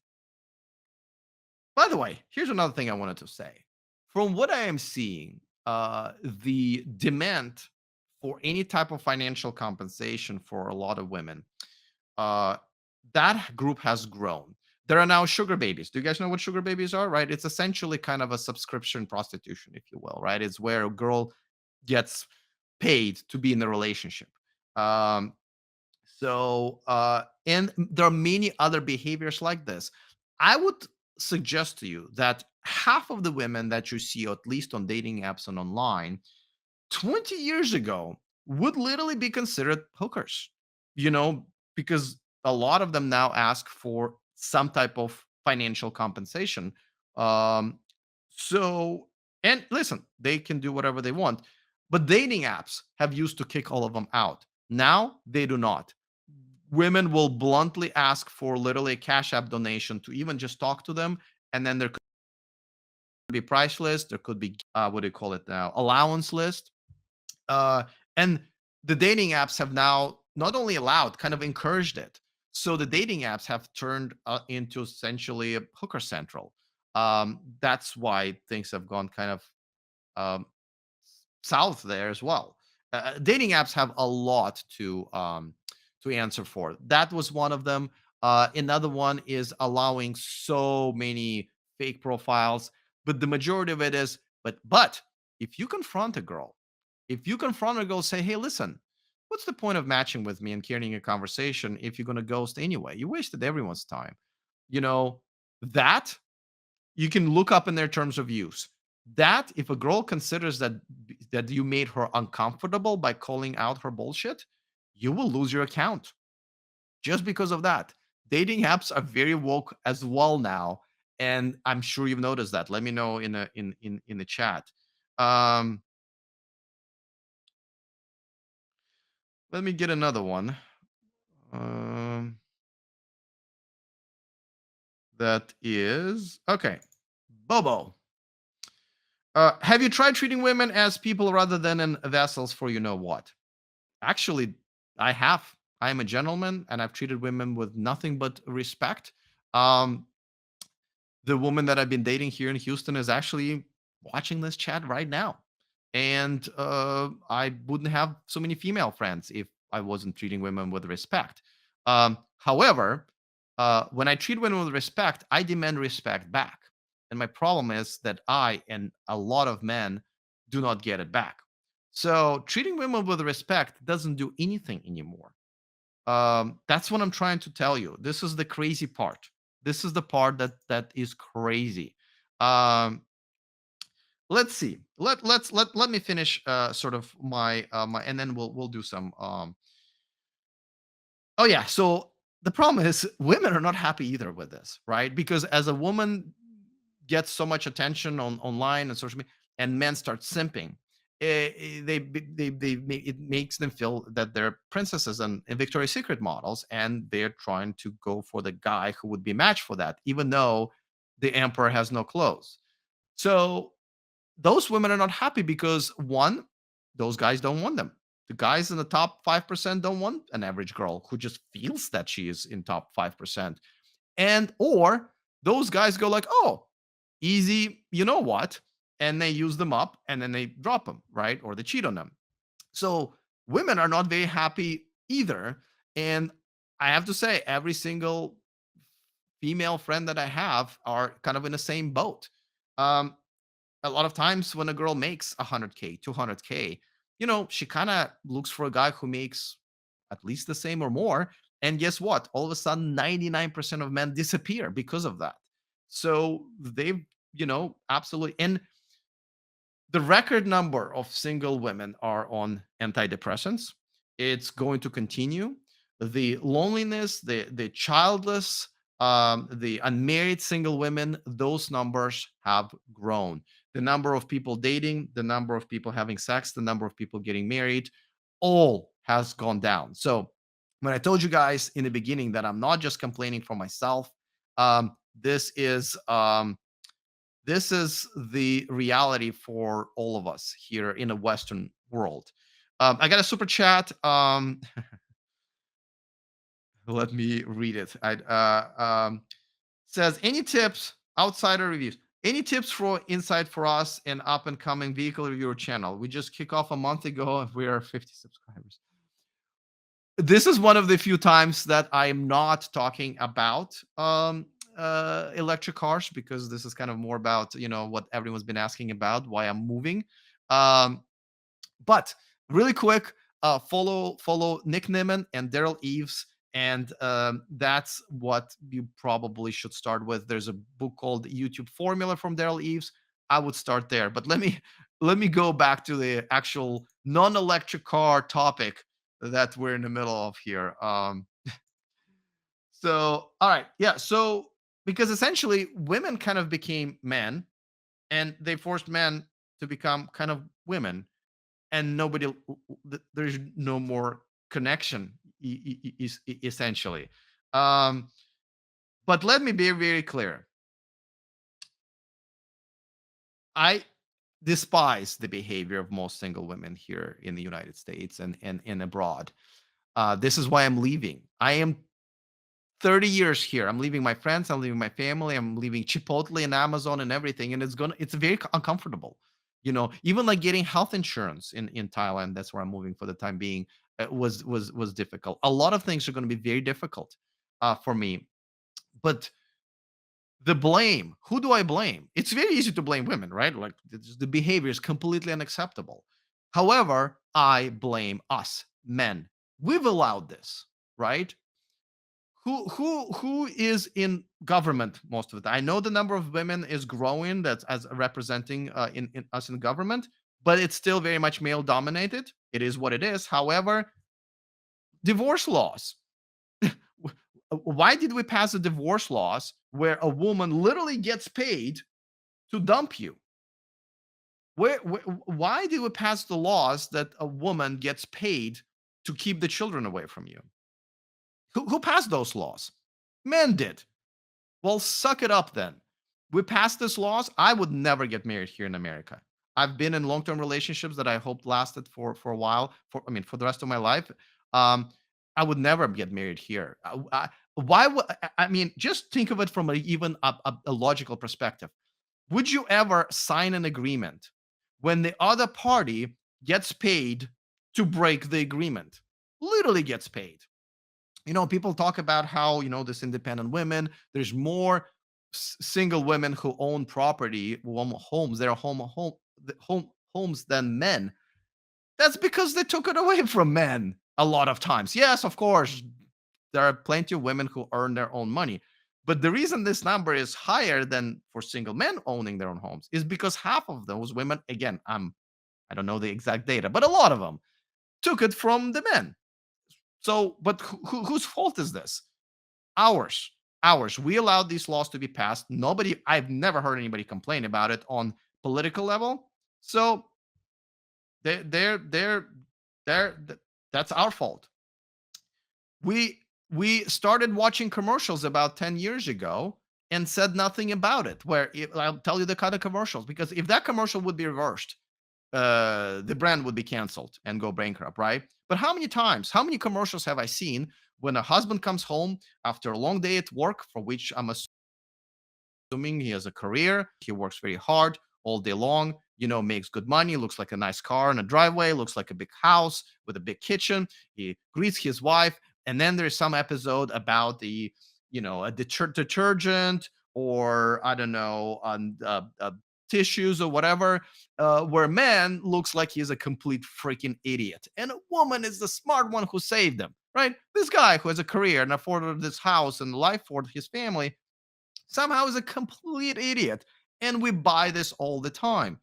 By the way, here's another thing I wanted to say. From what I am seeing, the demand for any type of financial compensation for a lot of women, uh, that group has grown. There are now sugar babies. Do you guys know what sugar babies are? Right? It's essentially kind of a subscription prostitution, if you will. Right? It's where a girl gets paid to be in the relationship. Um, and there are many other behaviors like this. I would suggest to you that half of the women that you see, at least on dating apps and online, 20 years ago would literally be considered hookers, you know, because a lot of them now ask for some type of financial compensation. Um, so, and listen, they can do whatever they want, but dating apps have used to kick all of them out. Now they do not. Women will bluntly ask for literally a cash app donation to even just talk to them. And then there could be price list, there could be, what do you call it now, allowance list. uh, and the dating apps have now not only allowed, kind of encouraged it. So the dating apps have turned into essentially a hooker central. That's why things have gone kind of um, south there as well. Dating apps have a lot to answer for. That was one of them. Another one is allowing so many fake profiles, but the majority of it is. But if you confront a girl, if you confront a girl, say, "Hey, listen, what's the point of matching with me and carrying a conversation if you're gonna ghost anyway? You wasted everyone's time." You know that you can look up in their terms of use. That if a girl considers that you made her uncomfortable by calling out her bullshit, you will lose your account just because of that. Dating apps are very woke as well now, and I'm sure you've noticed that. Let me know in the chat. Um, Let me get another one. Um, that is okay. Bobo. Have you tried treating women as people rather than in vessels for you know what? Actually, I have. I am a gentleman and I've treated women with nothing but respect. Um, the woman that I've been dating here in Houston is actually watching this chat right now. And I wouldn't have so many female friends if I wasn't treating women with respect. However, when I treat women with respect, I demand respect back. And my problem is that I and a lot of men do not get it back. So treating women with respect doesn't do anything anymore. That's what I'm trying to tell you. This is the crazy part. This is the part that is crazy. Um, let's see. Let me finish sort of my, and then we'll do some Oh yeah. So the problem is women are not happy either with this, right? Because as a woman gets so much attention on online and social media, and men start simping, it makes them feel that they're princesses and Victoria's Secret models, and they're trying to go for the guy who would be matched for that, even though the emperor has no clothes. So those women are not happy because one, those guys don't want them. The guys in the top 5% don't want an average girl who just feels that she is in top 5%. And or those guys go like, "Oh, easy, you know what?" And they use them up and then they drop them, right? Or they cheat on them. So women are not very happy either. And I have to say, every single female friend that I have are kind of in the same boat. Um, a lot of times when a girl makes 100K, 200K, she kind of looks for a guy who makes at least the same or more. And guess what? All of a sudden, 99% of men disappear because of that. So they've, absolutely. And the record number of single women are on antidepressants. It's going to continue. The loneliness, the childless, the unmarried single women, those numbers have grown. The number of people dating, the number of people having sex, the number of people getting married, all has gone down. So when I told you guys in the beginning that I'm not just complaining for myself, um, this is um, this is the reality for all of us here in the Western world. I got a super chat. Let me read it. Says, any tips, outsider reviews? Any tips for insight for us in up and coming vehicle reviewer channel? We just kick off a month ago and we are 50 subscribers. This is one of the few times that I'm not talking about electric cars, because this is kind of more about what everyone's been asking about, why I'm moving. um but really quick, follow Nick Nimmin and Daryl Eves, and that's what you probably should start with. There's a book called YouTube Formula from Daryl Eves. I would start there, but let me go back to the actual non-electric car topic that we're in the middle of here. So all right, yeah, so because essentially women kind of became men, and they forced men to become kind of women, and there's no more connection, essentially. um but let me be very clear. I despise the behavior of most single women here in the United States and abroad. This is why I'm leaving. I am 30 years here. I'm leaving my friends, I'm leaving my family, I'm leaving Chipotle and Amazon and everything, and it's very uncomfortable. Even like getting health insurance in Thailand, that's where I'm moving for the time being, was difficult. A lot of things are going to be very difficult for me. But the blame, who do I blame? It's very easy to blame women, right? Like the behavior is completely unacceptable. However, I blame us men. We've allowed this, right? Who is in government most of the time? I know the number of women is growing, that's as representing in us in government, but it's still very much male dominated. It is what it is. However, divorce laws. Why did we pass the divorce laws where a woman literally gets paid to dump you? Why did we pass the laws that a woman gets paid to keep the children away from you? Who passed those laws? Men did. Well, suck it up then. We passed this laws. I would never get married here in America. I've been in long-term relationships that I hoped lasted for a while, for the rest of my life. Um, I would never get married here. Why would I mean? Just think of it from even a logical perspective. Would you ever sign an agreement when the other party gets paid to break the agreement? Literally gets paid. People talk about how, this independent women, there's more single women who own property, homes, their homes than men. That's because they took it away from men a lot of times. Yes, of course, there are plenty of women who earn their own money. But the reason this number is higher than for single men owning their own homes is because half of those women, again, I don't know the exact data, but a lot of them took it from the men. So, but whose fault is this? Ours. Ours. We allowed these laws to be passed. Nobody, I've never heard anybody complain about it on political level. So they're they're that's our fault. We started watching commercials about 10 years ago and said nothing about it. I'll tell you the kind of commercials, because if that commercial would be reversed, the brand would be canceled and go bankrupt, right? But how many times, how many commercials have I seen when a husband comes home after a long day at work, for which I'm assuming he has a career, he works very hard all day long, makes good money, looks like a nice car in a driveway, looks like a big house with a big kitchen. He greets his wife, and then there's some episode about a detergent, or I don't know, on tissues or whatever, where man looks like he's a complete freaking idiot, and a woman is the smart one who saved him, right? This guy who has a career and afforded this house and life for his family somehow is a complete idiot. And we buy this all the time,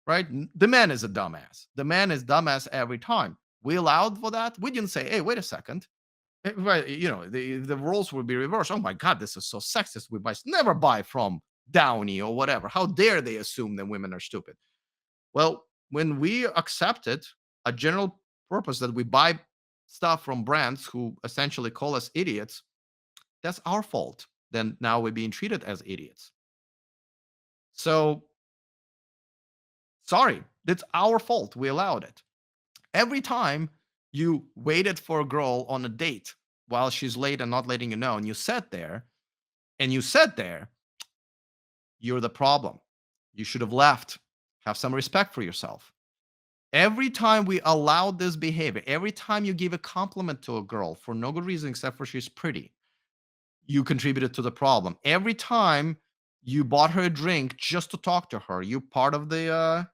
right? The man is a dumbass. The man is dumbass every time. We allowed for that. We didn't say, hey, wait a second. Right, the roles would be reversed. Oh my God, this is so sexist. We never buy from Downey or whatever. How dare they assume that women are stupid? Well, when we accepted a general purpose that we buy stuff from brands who essentially call us idiots, that's our fault. Then now we're being treated as idiots. So sorry, that's our fault. We allowed it. Every time you waited for a girl on a date while she's late and not letting you know, and you sat there, you're the problem. You should have left. Have some respect for yourself. Every time we allowed this behavior, every time you give a compliment to a girl for no good reason except for she's pretty, you contributed to the problem. Every time you bought her a drink just to talk to her, you part of the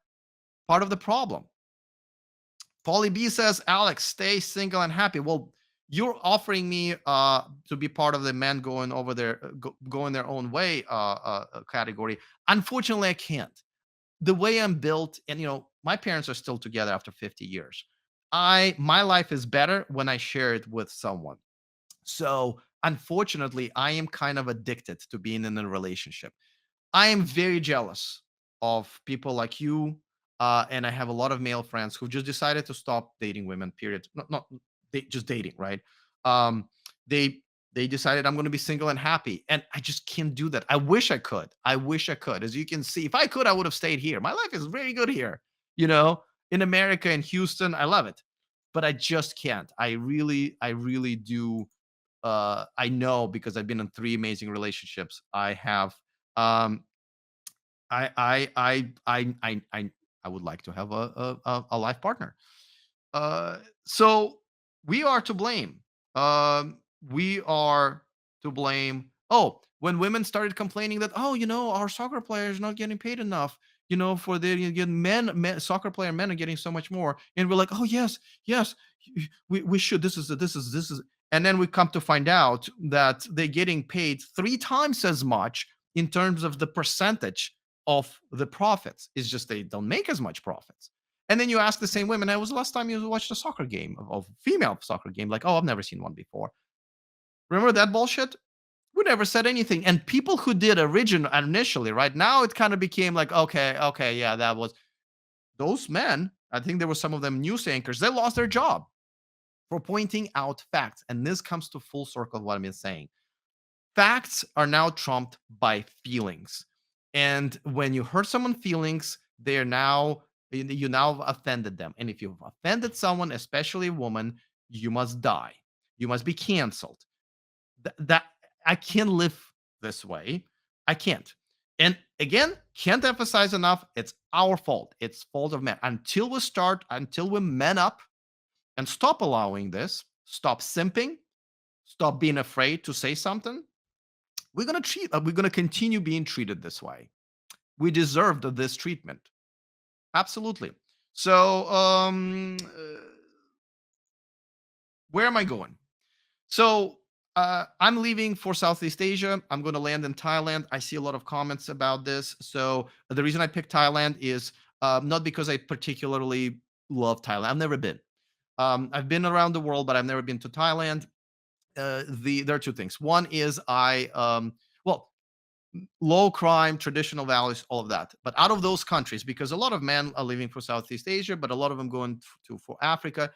problem. Paulie B says, Alex, stay single and happy. Well, you're offering me to be part of the men going over their going their own way category. Unfortunately, I can't. The way I'm built, and my parents are still together after 50 years. My life is better when I share it with someone. So unfortunately, I am kind of addicted to being in a relationship. I am very jealous of people like you, and I have a lot of male friends who just decided to stop dating women. Period. Not just dating, right? Um, they they decided I'm going to be single and happy, and I just can't do that. I wish I could. I wish I could. As you can see, if I could, I would have stayed here. My life is very good here. In America, in Houston, I love it, but I just can't. I really do. I know, because I've been in three amazing relationships. I have um I would like to have a life partner. So we are to blame. We are to blame. Oh, when women started complaining that, oh, our soccer players not getting paid enough, for the soccer player men are getting so much more, and we're like, oh yes, yes, we should. This is, and then we come to find out that they're getting paid three times as much in terms of the percentage of the profits. It's just they don't make as much profits. And then you ask the same women, "Hey, was the last time you watched a soccer game, of female soccer game?" Like, "Oh, I've never seen one before." Remember that bullshit? We never said anything. And people who did initially, right now, it kind of became like, okay, okay, yeah, that was those men. I think there were some of them news anchors. They lost their job for pointing out facts. And this comes to full circle of what I've been saying. Facts are now trumped by feelings. And when you hurt someone's feelings, they're now you now offended them. And if you've offended someone, especially a woman, you must die. You must be canceled. That I can't live this way. I can't. And again, can't emphasize enough, it's our fault. It's fault of men. Until we man up and stop allowing this, stop simping, stop being afraid to say something, we're gonna continue being treated this way. We deserved this treatment. Absolutely. So, where am I going? So I'm leaving for Southeast Asia. I'm going to land in Thailand. I see a lot of comments about this. So the reason I picked Thailand is not because I particularly love Thailand. I've never been. I've been around the world, but I've never been to Thailand. There are two things. One is well, low crime, traditional values, all of that. But out of those countries, because a lot of men are leaving for Southeast Asia, but a lot of them going to for Africa.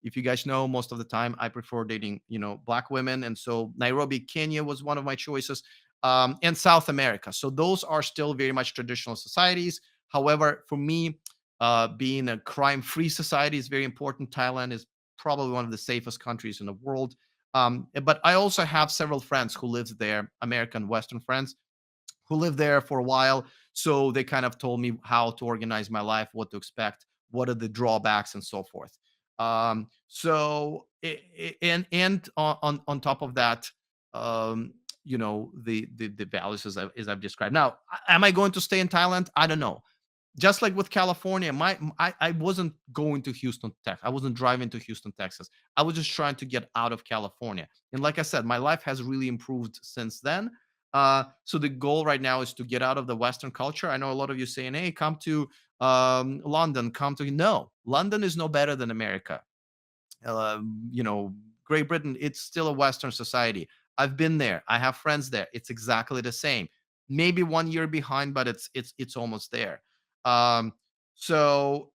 If you guys know, most of the time I prefer dating, black women, and so Nairobi, Kenya was one of my choices, and South America. So those are still very much traditional societies. However, for me, being a crime-free society is very important. Thailand is probably one of the safest countries in the world. But I also have several friends who live there, American Western friends who lived there for a while. So they kind of told me how to organize my life, what to expect, what are the drawbacks, and so forth. And on top of that, the values as I've described. Now, am I going to stay in Thailand? I don't know. Just like with California, I wasn't going to Houston, Texas. I wasn't driving to Houston, Texas. I was just trying to get out of California. And like I said, my life has really improved since then. So the goal right now is to get out of the Western culture. I know a lot of you saying, "Hey, come to London, come to." No, London is no better than America. uh, you know, Great Britain, it's still a Western society. I've been there. I have friends there. It's exactly the same. Maybe 1 year behind, but it's almost there. Um, so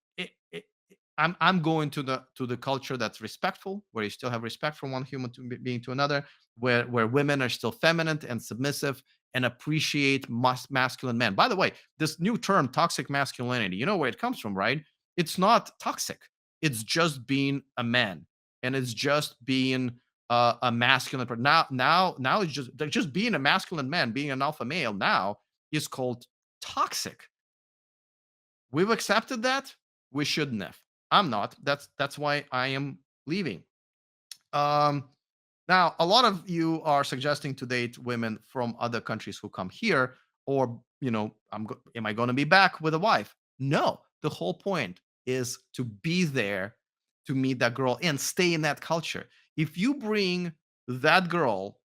I'm going to the culture that's respectful, where you still have respect from one human being to another, where women are still feminine and submissive and appreciate masculine men. By the way, this new term, toxic masculinity, you know where it comes from, right? It's not toxic. It's just being a man, and it's just being a masculine. Now it's just being a masculine man, being an alpha male. Now is called toxic. We've accepted that. We shouldn't have. I'm not. That's why I am leaving. Um, Now, a lot of you are suggesting to date women from other countries who come here, or am I going to be back with a wife? No, the whole point is to be there to meet that girl and stay in that culture. If you bring that girl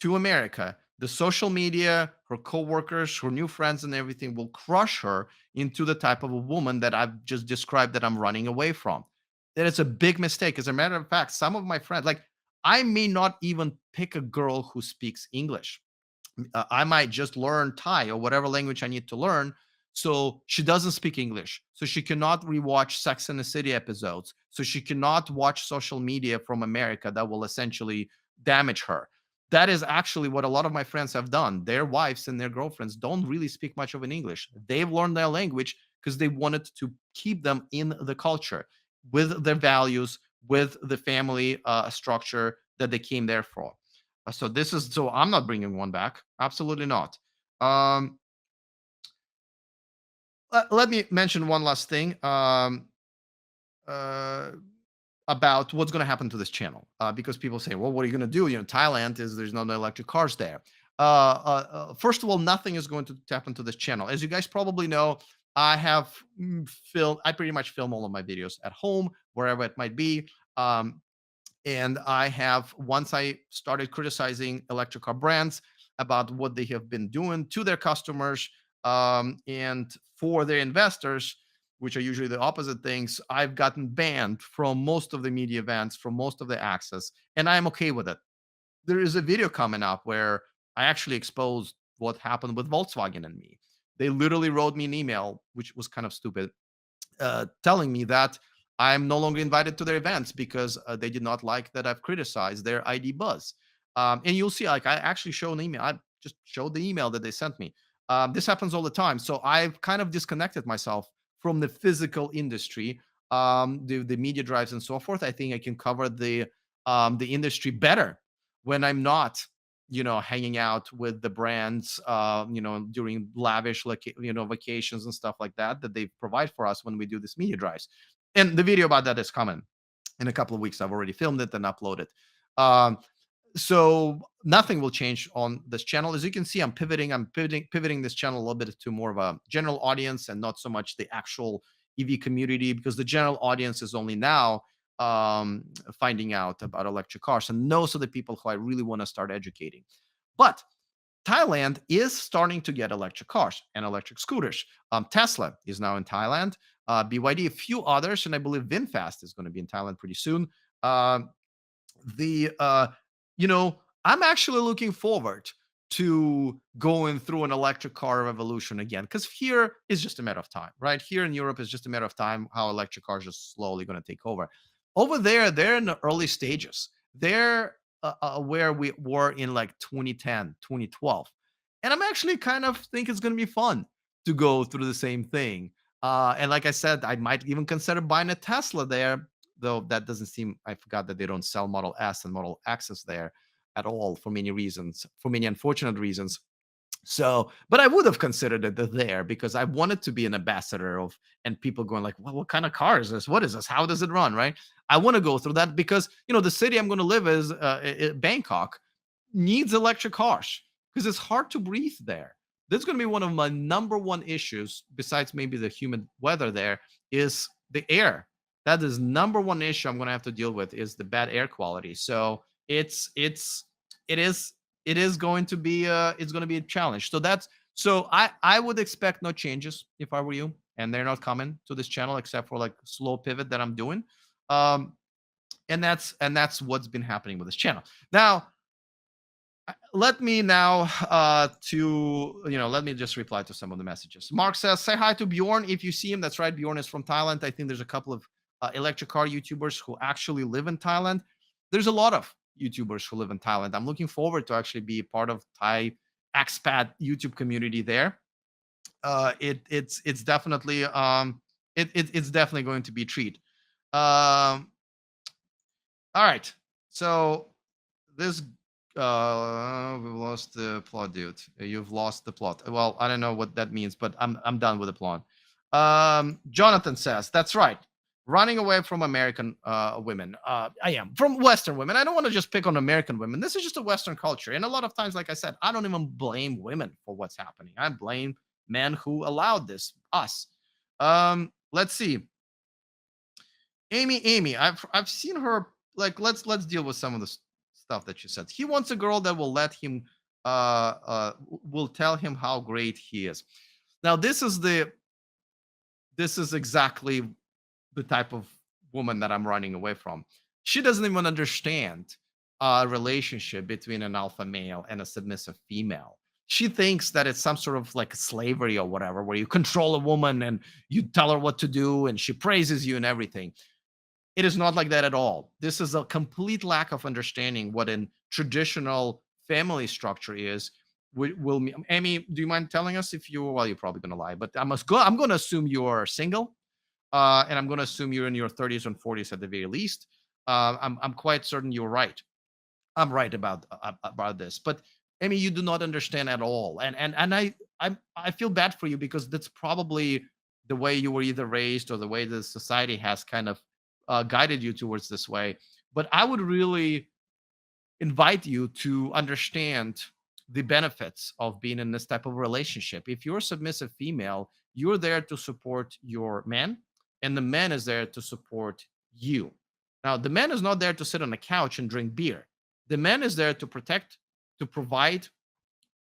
to America, the social media, her coworkers, her new friends, and everything will crush her into the type of a woman that I've just described that I'm running away from. That is a big mistake. As a matter of fact, some of my friends, like, I may not even pick a girl who speaks English. I might just learn Thai or whatever language I need to learn. So she doesn't speak English. So she cannot rewatch Sex and the City episodes. So she cannot watch social media from America that will essentially damage her. That is actually what a lot of my friends have done. Their wives and their girlfriends don't really speak much of an English. They've learned their language because they wanted to keep them in the culture with their values, with the family structure that they came there for. So I'm not bringing one back. Absolutely not. Um, let me mention one last thing uh, about what's going to happen to this channel, because people say, "Well, what are you going to do?" Thailand is there's no electric cars there. First of all, nothing is going to happen to this channel. As you guys probably know, I have filmed. I pretty much film all of my videos at home, wherever it might be. And I have, once I started criticizing electric car brands about what they have been doing to their customers, and for their investors, which are usually the opposite things, I've gotten banned from most of the media events, from most of the access, and I'm okay with it. There is a video coming up where I actually exposed what happened with Volkswagen and me. They literally wrote me an email, which was kind of stupid, telling me that I'm no longer invited to their events because they did not like that I've criticized their ID buzz. And you'll see, like, I actually show an email. I just showed the email that they sent me. This happens all the time. So I've kind of disconnected myself from the physical industry, the media drives and so forth. I think I can cover the industry better when I'm not hanging out with the brands, during lavish, like, vacations and stuff like that they provide for us when we do this media drives. And the video about that is coming in a couple of weeks. I've already filmed it and uploaded. Um, so nothing will change on this channel. As you can see, I'm pivoting this channel a little bit to more of a general audience and not so much the actual EV community, because the general audience is only now um, finding out about electric cars. And those are the people who I really want to start educating. But Thailand is starting to get electric cars and electric scooters. Tesla is now in Thailand. BYD, a few others, and I believe VinFast is going to be in Thailand pretty soon. Um the you know I'm actually looking forward to going through an electric car revolution again, because here is just a matter of time. Right here in Europe, it's just a matter of time how electric cars are slowly going to take over. Over there, they're in the early stages. They're where we were in like 2010, 2012, and I'm actually kind of think it's going to be fun to go through the same thing. And like I said, I might even consider buying a Tesla there, though that doesn't seem, I forgot that they don't sell Model S and Model X's there at all for many reasons, for many unfortunate reasons. So, but I would have considered it there because I wanted to be an ambassador of, and people going like, well, what kind of car is this? What is this? How does it run? Right. I want to go through that because, the city I'm going to live is Bangkok needs electric cars because it's hard to breathe there. That's going to be one of my number one issues, besides maybe the humid weather there, is the air. That is number one issue I'm going to have to deal with, is the bad air quality. So it is it is going to be it's going to be a challenge. So I would expect no changes if I were you, and they're not coming to this channel except for like slow pivot that I'm doing. Um, and that's what's been happening with this channel. Now, let me now let me just reply to some of the messages. Mark says, say hi to Bjorn if you see him. That's right, Bjorn is from Thailand. I think there's a couple of electric car YouTubers who actually live in Thailand. There's a lot of YouTubers who live in Thailand. I'm looking forward to actually be part of Thai expat YouTube community there. It's definitely it's definitely going to be a treat. All right, so this we've lost the plot, dude. You've lost the plot. Well, I don't know what that means, but I'm done with the plot. Jonathan says, that's right, running away from American women. I am from Western women. I don't want to just pick on American women. This is just a Western culture, and a lot of times, like I said, I don't even blame women for what's happening. I blame men who allowed this, us. Let's see. Amy, I've seen her. Like, let's deal with some of the stuff that she said. He wants a girl that will let him will tell him how great he is. Now, this is exactly the type of woman that I'm running away from. She doesn't even understand a relationship between an alpha male and a submissive female. She thinks that it's some sort of like slavery or whatever, where you control a woman and you tell her what to do and she praises you and everything. It is not like that at all. This is a complete lack of understanding what a traditional family structure is. Amy, do you mind telling us if you? Well, you're probably going to lie, but I'm going to assume you're single, and I'm going to assume you're in your 30s and 40s at the very least. I'm quite certain you're right. I'm right about this, but Amy, you do not understand at all, and I feel bad for you because that's probably the way you were either raised or the way the society has kind of guided you towards this way. But I would really invite you to understand the benefits of being in this type of relationship. If you're a submissive female, you're there to support your man, and the man is there to support you. Now, the man is not there to sit on a couch and drink beer. The man is there to protect, to provide,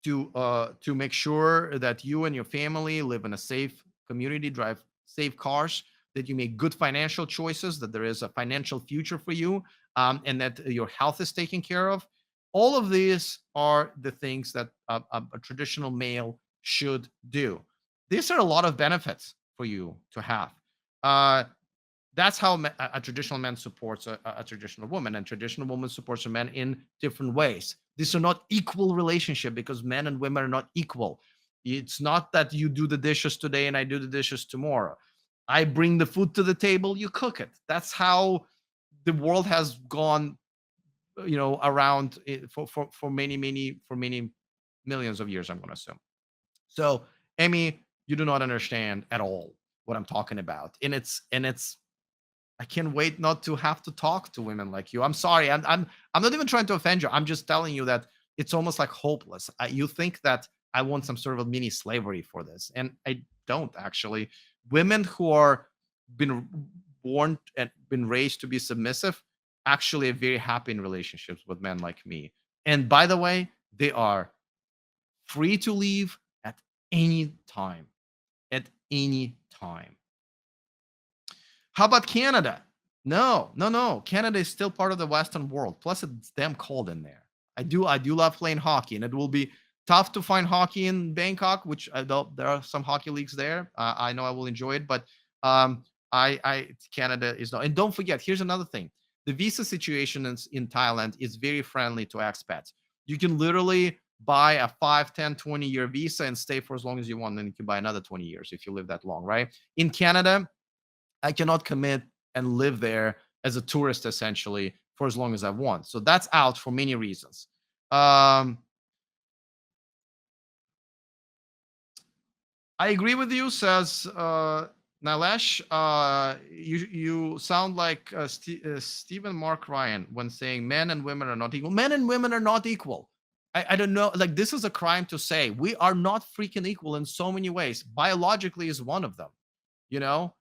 to make sure that you and your family live in a safe community, drive safe cars, that you make good financial choices, that there is a financial future for you, and that your health is taken care of. All of these are the things that a traditional male should do. These are a lot of benefits for you to have. Uh, that's how a traditional man supports a traditional woman, and traditional woman supports a man in different ways. These are not equal relationship because men and women are not equal. It's not that you do the dishes today and I do the dishes tomorrow. I bring the food to the table, you cook it. That's how the world has gone, around for many millions of years, I'm going to assume. So, Amy, you do not understand at all what I'm talking about, and it's I can't wait not to have to talk to women like you. I'm sorry. I'm not even trying to offend you. I'm just telling you that it's almost like hopeless. You think that I want some sort of mini slavery for this, and I don't actually. Women who are been born and been raised to be submissive actually are very happy in relationships with men like me. And by the way, they are free to leave at any time. At any time. How about Canada? No, no, no. Canada is still part of the Western world. Plus, it's damn cold in there. I do love playing hockey, and it will be tough to find hockey in Bangkok, which I don't, there are some hockey leagues there. I know I will enjoy it, but um, Canada is not. And don't forget, here's another thing: the visa situation in Thailand is very friendly to expats. You can literally buy a 5, 10, 20-year visa and stay for as long as you want, and you can buy another 20 years if you live that long, right? In Canada, I cannot commit and live there as a tourist essentially for as long as I want. So that's out for many reasons. Um, I agree with you, says Nailesh. You sound like Stephen Mark Ryan when saying men and women are not equal. Men and women are not equal. I don't know. Like, this is a crime to say. We are not freaking equal in so many ways. Biologically is one of them, you know?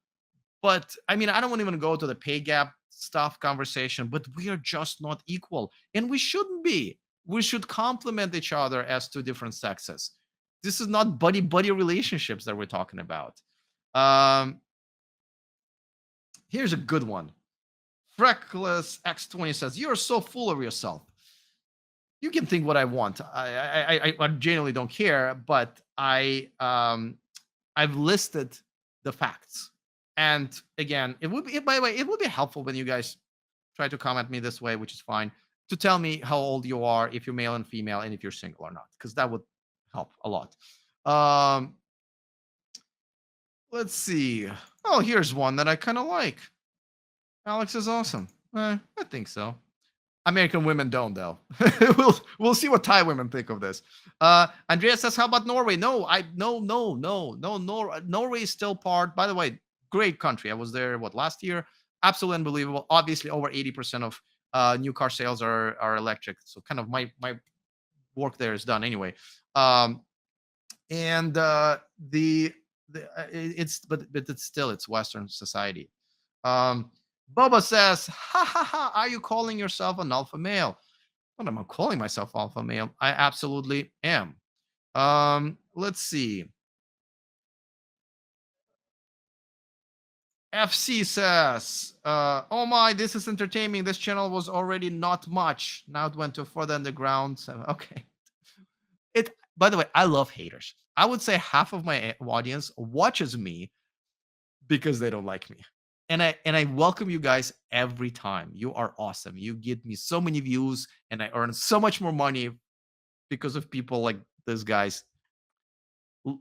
But I mean, I don't want to even go to the pay gap stuff conversation, but we are just not equal. And we shouldn't be. We should complement each other as two different sexes. This is not buddy buddy relationships that we're talking about. Um, Here's a good one. Freckless X20 says, "You are so full of yourself. You can think what I want. I genuinely don't care, but I've listed the facts. And again, it would be, by the way, it would be helpful when you guys try to comment me this way, which is fine, to tell me how old you are, if you're male and female, and if you're single or not, because that would help a lot. Um, let's see. Oh, here's one that I kind of like. Alex is awesome. I think so. American women don't, though. We'll see what Thai women think of this. Andrea says, "How about Norway?" No, Norway is still part. By the way, great country. I was there last year. Absolutely unbelievable. Obviously, over 80% of new car sales are electric. So kind of my work there is done anyway. And but it's still it's Western society. Um, Boba says, "Ha ha ha! Are you calling yourself an alpha male?" What am I calling myself alpha male? I absolutely am. Let's see. FC says, "Oh my, this is entertaining. This channel was already not much. Now it went to further underground." So, okay. It. By the way, I love haters. I would say half of my audience watches me because they don't like me. And I welcome you guys every time. You are awesome. You give me so many views and I earn so much more money because of people like these guys.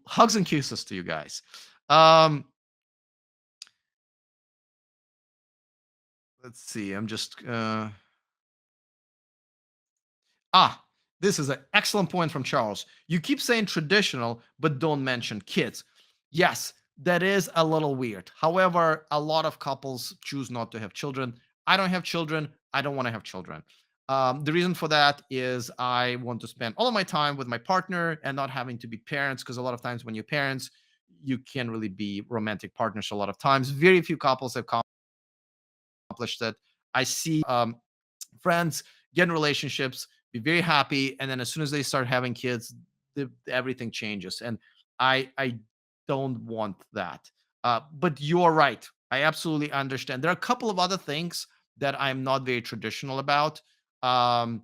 Hugs and kisses to you guys. Um let's see. I'm just Ah, this is an excellent point from Charles. You keep saying traditional, but don't mention kids. Yes, that is a little weird. However, a lot of couples choose not to have children. I don't have children. I don't want to have children. The reason for that is I want to spend all of my time with my partner and not having to be parents, because a lot of times when you're parents, you can't really be romantic partners a lot of times. Very few couples have accomplished that. I see friends get in relationships, be very happy, and then as soon as they start having kids, everything changes. And I don't want that. But you're right. I absolutely understand. There are a couple of other things that I'm not very traditional about. Um,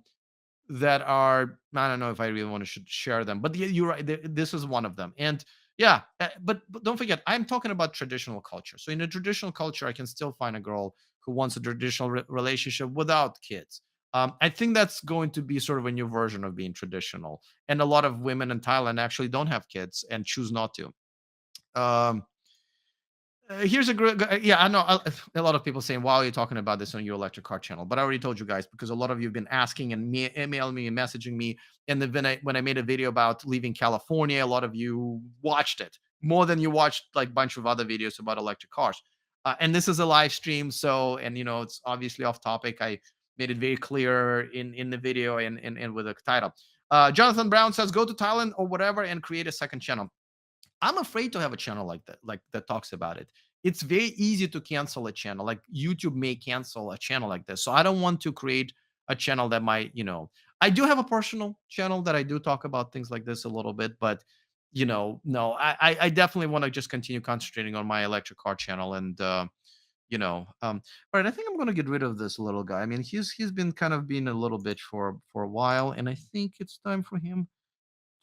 that are, I don't know if I really want to should share them, but you're right. This is one of them. And yeah, but don't forget, I'm talking about traditional culture. So in a traditional culture, I can still find a girl who wants a traditional relationship without kids. I think that's going to be sort of a new version of being traditional. And a lot of women in Thailand actually don't have kids and choose not to. Um, Here's a great, yeah, I know a lot of people saying, "Why are you talking about this on your electric car channel?" But I already told you guys because a lot of you have been asking and me emailing me and messaging me. And then when I made a video about leaving California, a lot of you watched it more than you watched like a bunch of other videos about electric cars. And this is a live stream, so and it's obviously off topic. I made it very clear in the video and with the title. Jonathan Brown says, "Go to Thailand or whatever and create a second channel." I'm afraid to have a channel like that talks about it. it's very easy to cancel a channel. Like YouTube may cancel a channel like this. So I don't want to create a channel that might, I do have a personal channel that I do talk about things like this a little bit, but no, I definitely want to just continue concentrating on my electric car channel. And all right, I think I'm gonna get rid of this little guy. I mean, he's been kind of being a little bitch for a while, and I think it's time for him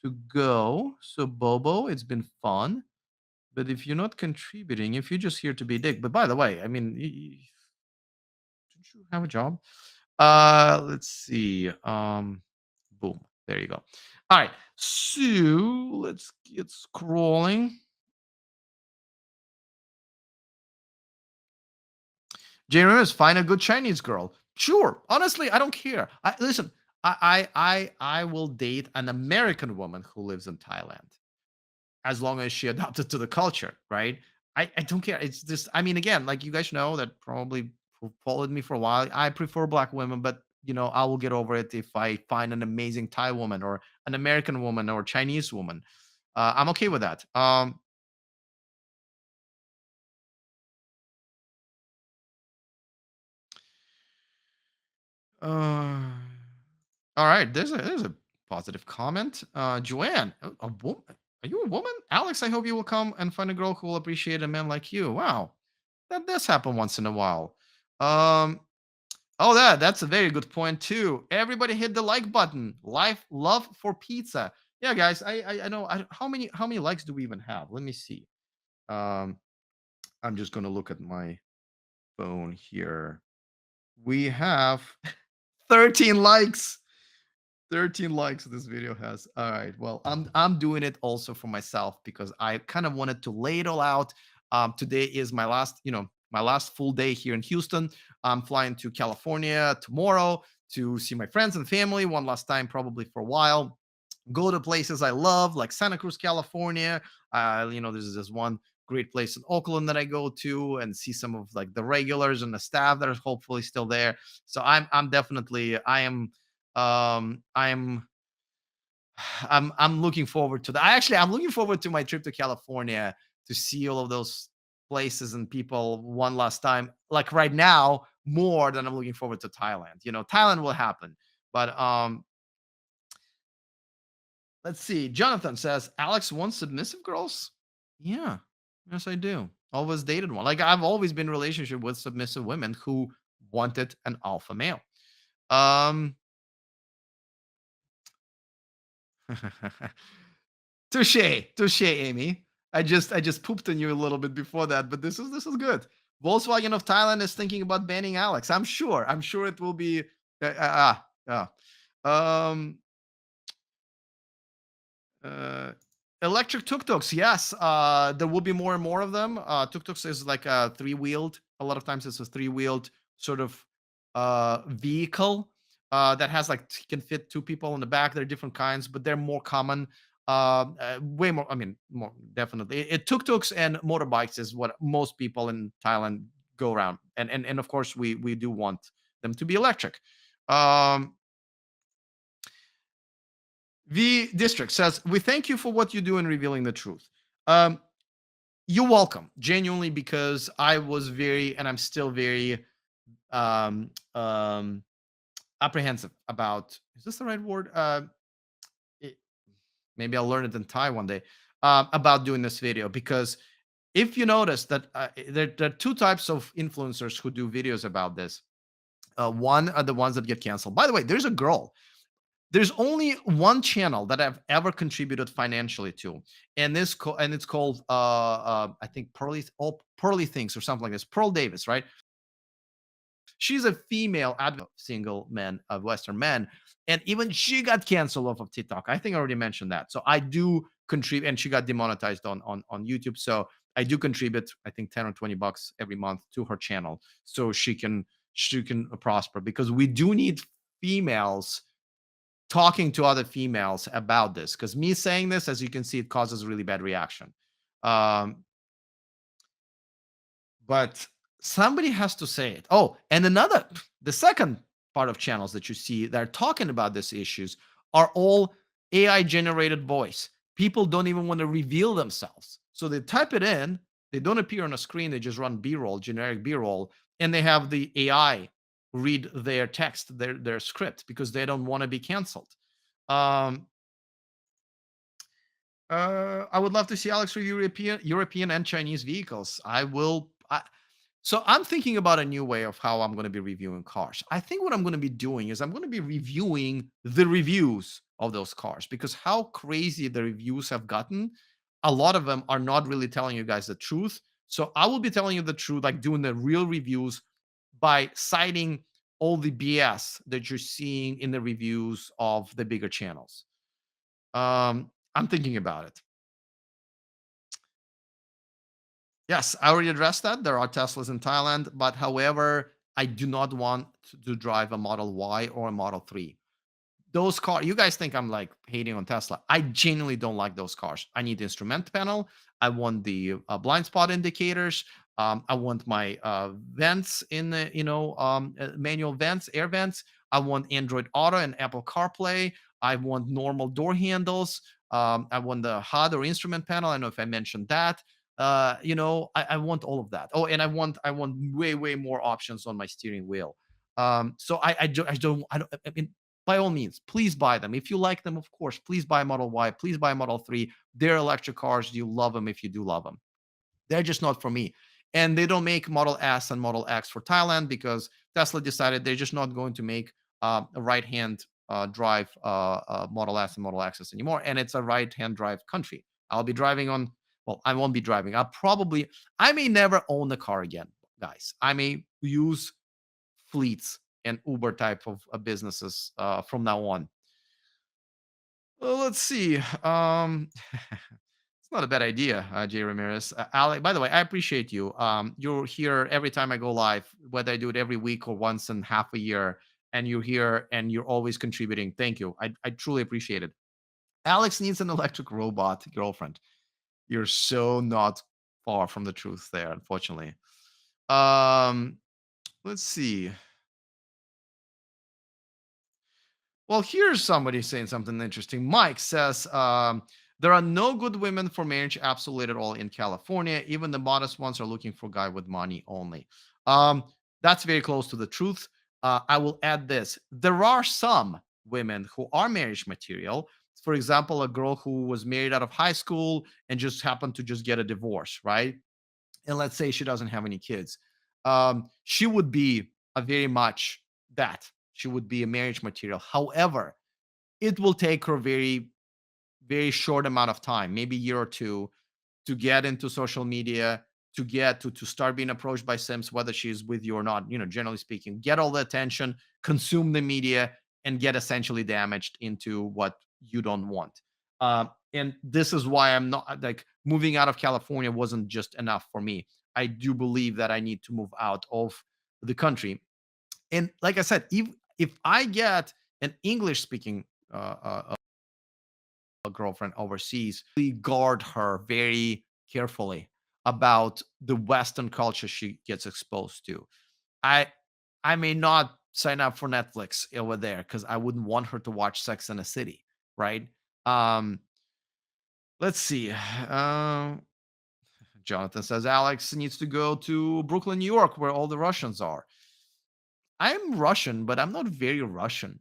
to go. So Bobo, it's been fun. But if you're not contributing, if you're just here to be a dick, but by the way, I mean, don't you have a job? Let's see. Boom. There you go. All right. So let's get scrolling. Jay Ramirez, find a good Chinese girl. Sure. Honestly, I don't care. Listen. I will date an American woman who lives in Thailand, as long as she adapted to the culture, right? I don't care. It's just, I mean, again, like you guys know that probably followed me for a while. I prefer black women, but I will get over it if I find an amazing Thai woman or an American woman or Chinese woman. I'm okay with that. Uh, all right, there's a positive comment. Joanne, a woman. Are you a woman? Alex, I hope you will come and find a girl who will appreciate a man like you. Wow, that does happen once in a while. Um, oh, that's a very good point too. Everybody hit the like button. Life love for pizza. Yeah, guys, I know. How many likes do we even have? Let me see. Um, I'm just gonna look at my phone here. We have 13 likes. 13 likes this video has. All right. Well, I'm doing it also for myself because I kind of wanted to lay it all out. Today is my last full day here in Houston. I'm flying to California tomorrow to see my friends and family one last time, probably for a while. Go to places I love, like Santa Cruz, California. There's this one great place in Oakland that I go to and see some of like the regulars and the staff that are hopefully still there. So I'm definitely I am I'm I'm looking forward to that. I'm looking forward to my trip to California to see all of those places and people one last time. Like right now, more than I'm looking forward to Thailand. Thailand will happen, but let's see. Jonathan says Alex wants submissive girls. Yeah, yes, I do. Always dated one. Like I've always been in a relationship with submissive women who wanted an alpha male. Um, touche, touche, Amy. I just pooped on you a little bit before that, but this is good. Volkswagen of Thailand is thinking about banning Alex. I'm sure. I'm sure it will be. Um, Uh, electric tuk-tuks, yes. There will be more and more of them. Tuk-tuks is like a three-wheeled. A lot of times it's a three-wheeled sort of vehicle that has like can fit two people in the back. There are different kinds, but they're more common. Way more. I mean, more definitely. Tuk-tuks and motorbikes is what most people in Thailand go around, and of course we do want them to be electric. Um, the district says, we thank you for what you do in revealing the truth. Um, you're welcome, genuinely, because I was very, and I'm still very um, um, apprehensive about, is this the right word? It, maybe I'll learn it in Thai one day, about doing this video. Because if you notice that there are two types of influencers who do videos about this. One are the ones that get canceled. By the way, there's only one channel that I've ever contributed financially to, and it's called I think Pearly Things or something like this. Pearl Davis, right? She's a female advocate of single men, of Western men, and even she got canceled off of TikTok. I think I already mentioned that. So I do contribute, and she got demonetized on YouTube. So I do contribute, I think $10 or $20 every month to her channel, so she can prosper, because we do need females talking to other females about this, because me saying this, as you can see, it causes really bad reaction. Um, but somebody has to say it. Oh, and the second part of channels that you see that are talking about these issues are all AI generated voice. People don't even want to reveal themselves. So they type it in They don't appear on a screen. They just run B-roll, generic B-roll, and they have the AI read their text, their script, because they don't want to be canceled. Um, I would love to see Alex review European and Chinese vehicles. I will. So I'm thinking about a new way of how I'm going to be reviewing cars. I think what I'm going to be doing is I'm going to be reviewing the reviews of those cars, because how crazy the reviews have gotten. A lot of them are not really telling you guys the truth. So I will be telling you the truth, like doing the real reviews by citing all the BS that you're seeing in the reviews of the bigger channels. I'm thinking about it. Yes, I already addressed that. There are Teslas in Thailand, but however, I do not want to drive a Model Y or a Model 3. Those cars, you guys think I'm like hating on Tesla. I genuinely don't like those cars. I need the instrument panel. I want the blind spot indicators. I want my vents in the, manual vents, air vents. I want Android Auto and Apple CarPlay. I want normal door handles. I want the HUD or instrument panel. I don't know if I mentioned that. I want all of that. Oh, and I want way more options on my steering wheel. So I mean, by all means, please buy them. If you like them, of course, please buy Model Y, please buy Model 3. They're electric cars. You love them if you do love them. They're just not for me. And they don't make Model S and Model X for Thailand because Tesla decided they're just not going to make a right hand drive Model S and Model X's anymore. And it's a right hand drive country. I'll be driving on, well, I won't be driving. I may never own a car again, guys. I may use fleets and Uber type of businesses from now on. Well, let's see. It's not a bad idea, Jay Ramirez. Alec, by the way, I appreciate you. You're here every time I go live, whether I do it every week or once in half a year, and you're here and you're always contributing. Thank you. I truly appreciate it. Alex needs an electric robot girlfriend. You're so not far from the truth there, unfortunately. Um, let's see. Well, here's somebody saying something interesting. Mike says, there are no good women for marriage absolute at all in California. Even the modest ones are looking for a guy with money only. Um, that's very close to the truth. I will add this. There are some women who are marriage material. For example, a girl who was married out of high school and just happened to just get a divorce, right? And let's say she doesn't have any kids. She would be a very much that. She would be a marriage material. However, it will take her very short amount of time, maybe a year or two, to get into social media, to get to start being approached by Sims, whether she's with you or not, generally speaking, get all the attention, consume the media, and get essentially damaged into what you don't want. And this is why I'm not like moving out of California wasn't just enough for me. I do believe that I need to move out of the country. And like I said, if I get an English speaking girlfriend overseas, we guard her very carefully about the Western culture she gets exposed to. I I may not sign up for Netflix over there because I wouldn't want her to watch Sex in the City, right? Um, let's see. Jonathan says Alex needs to go to Brooklyn, New York, where all the Russians are. I'm Russian, but I'm not very Russian.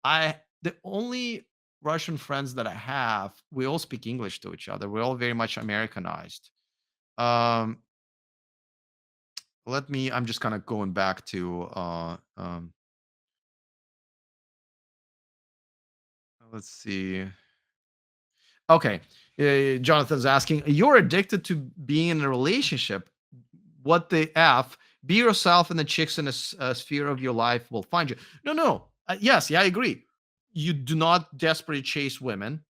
The only Russian friends that I have, we all speak English to each other. We're all very much Americanized. Um, I'm just kind of going back to let's see. Okay. Jonathan's asking, you're addicted to being in a relationship. What the F? Be yourself, and the chicks in a sphere of your life will find you. No, no. Yes, yeah, I agree. You do not desperately chase women.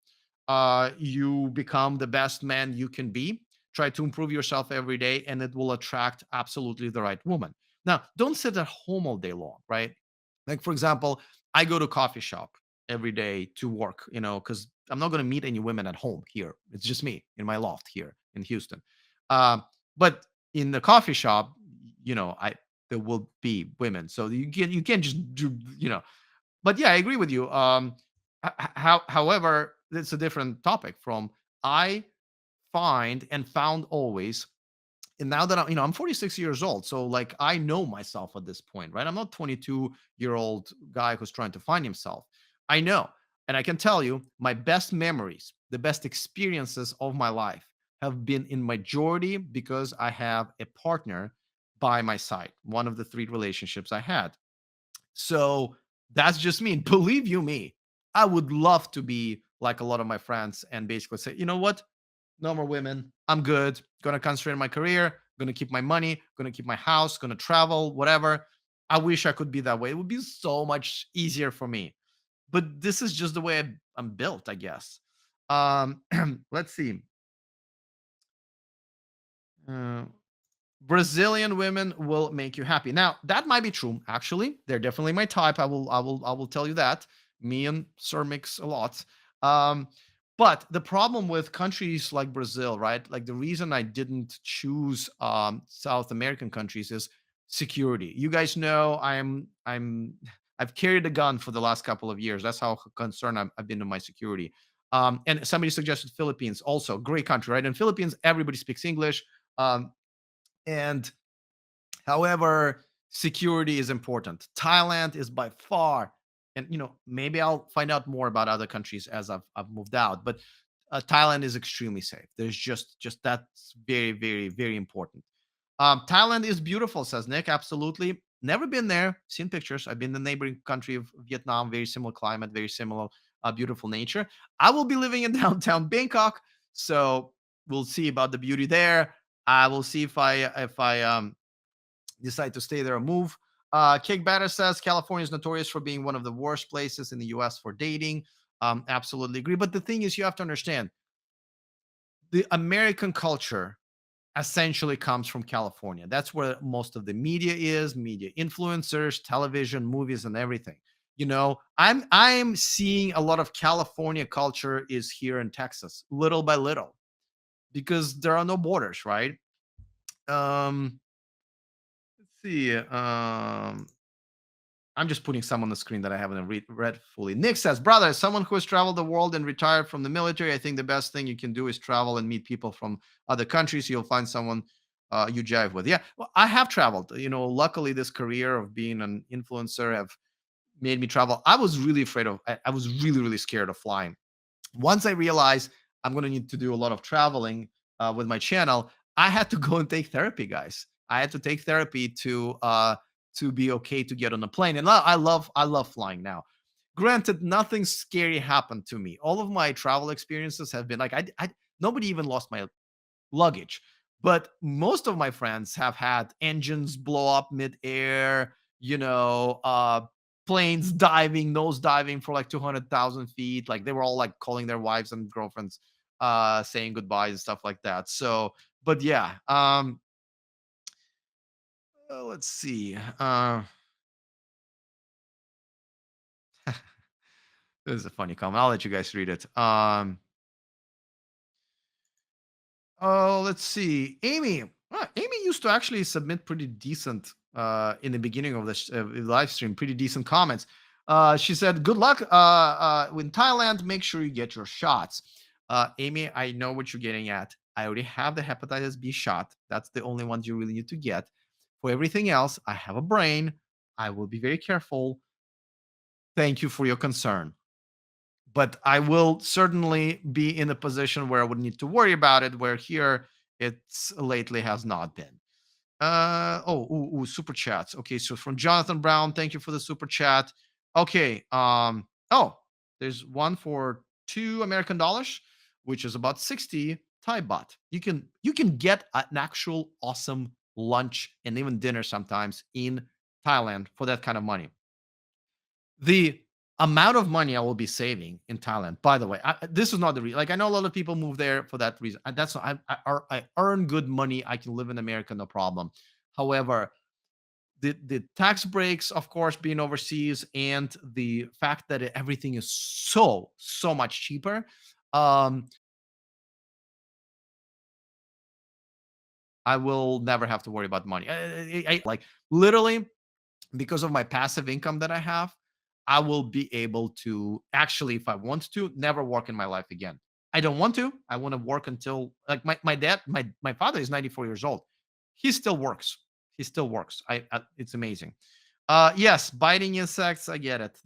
You become the best man you can be. Try to improve yourself every day, and it will attract absolutely the right woman. Now, don't sit at home all day long, right? Like, for example, I go to coffee shop every day to work, because I'm not going to meet any women at home here. It's just me in my loft here in Houston. But in the coffee shop, I there will be women, so you can't just do, But yeah, I agree with you. However, it's a different topic from I find and found always And now that I'm 46 years old, so like I know myself at this point, right? I'm not 22-year-old guy who's trying to find himself. I know, and I can tell you, my best memories, the best experiences of my life have been in majority because I have a partner by my side. One of the three relationships I had. So that's just me. Believe you me, I would love to be like a lot of my friends and basically say, you know what? No more women. I'm good. Gonna concentrate on my career. Gonna keep my money. Gonna keep my house. Gonna travel. Whatever. I wish I could be that way. It would be so much easier for me. But this is just the way I'm built, I guess. Um, let's see. Uh, Brazilian women will make you happy. Now, that might be true. Actually, they're definitely my type. I will tell you that. Me and Sir mix a lot. Um, but the problem with countries like Brazil, right? Like the reason I didn't choose South American countries is security. You guys know I've carried a gun for the last couple of years. That's how concerned I've been to my security. And somebody suggested Philippines, also great country, right? In Philippines, everybody speaks English. And however, security is important. Thailand is by far, and maybe I'll find out more about other countries as I've moved out, but Thailand is extremely safe. There's just that's very, very, very important. Thailand is beautiful, says Nick. Absolutely. Never been there, seen pictures. I've been in the neighboring country of Vietnam, very similar climate, very similar beautiful nature. I will be living in downtown Bangkok, so we'll see about the beauty there. I will see if I decide to stay there or move. Cake Batter says California is notorious for being one of the worst places in the US for dating. Absolutely agree. But the thing is, you have to understand the American culture essentially comes from California. That's where most of the media is, media influencers, television, movies, and everything. I'm seeing a lot of California culture is here in Texas, little by little, because there are no borders, right? Um, let's see. I'm just putting some on the screen that I haven't read fully. Nick says, brother, as someone who has traveled the world and retired from the military, I think the best thing you can do is travel and meet people from other countries. You'll find someone you jive with. Yeah, well, I have traveled. Luckily, this career of being an influencer have made me travel. I was really afraid of, I was really, really scared of flying. Once I realized I'm going to need to do a lot of traveling with my channel, I had to go and take therapy, guys. I had to take therapy to be okay to get on a plane. And I love flying now. Granted, nothing scary happened to me. All of my travel experiences have been like I nobody even lost my luggage. But most of my friends have had engines blow up midair, planes diving, nose diving for like 200,000 feet. Like they were all like calling their wives and girlfriends, saying goodbyes and stuff like that. So, but yeah, let's see. This is a funny comment. I'll let you guys read it. Oh, let's see. Amy used to actually submit pretty decent in the beginning of the live stream, pretty decent comments. She said, "Good luck in Thailand. Make sure you get your shots." Amy, I know what you're getting at. I already have the hepatitis B shot. That's the only one you really need to get. For everything else, I have a brain. I will be very careful. Thank you for your concern, but I will certainly be in a position where I would need to worry about it, where here it's lately has not been. Super chats. Okay, so from Jonathan Brown, thank you for the super chat. Okay, there's one for $2 American, which is about 60 Thai baht. You can get an actual awesome lunch and even dinner sometimes in Thailand for that kind of money. The amount of money I will be saving in Thailand, by the way, this is not the reason. Like, I know a lot of people move there for that reason. That's not, I earn good money. I can live in America, no problem. However, the tax breaks, of course, being overseas, and the fact that everything is so much cheaper. Um, I will never have to worry about money. Like literally, because of my passive income that I have, I will be able to actually, if I want to, never work in my life again. I don't want to. I want to work until like my dad, my father is 94 years old. He still works. He still works. It's amazing. Yes, biting insects. I get it.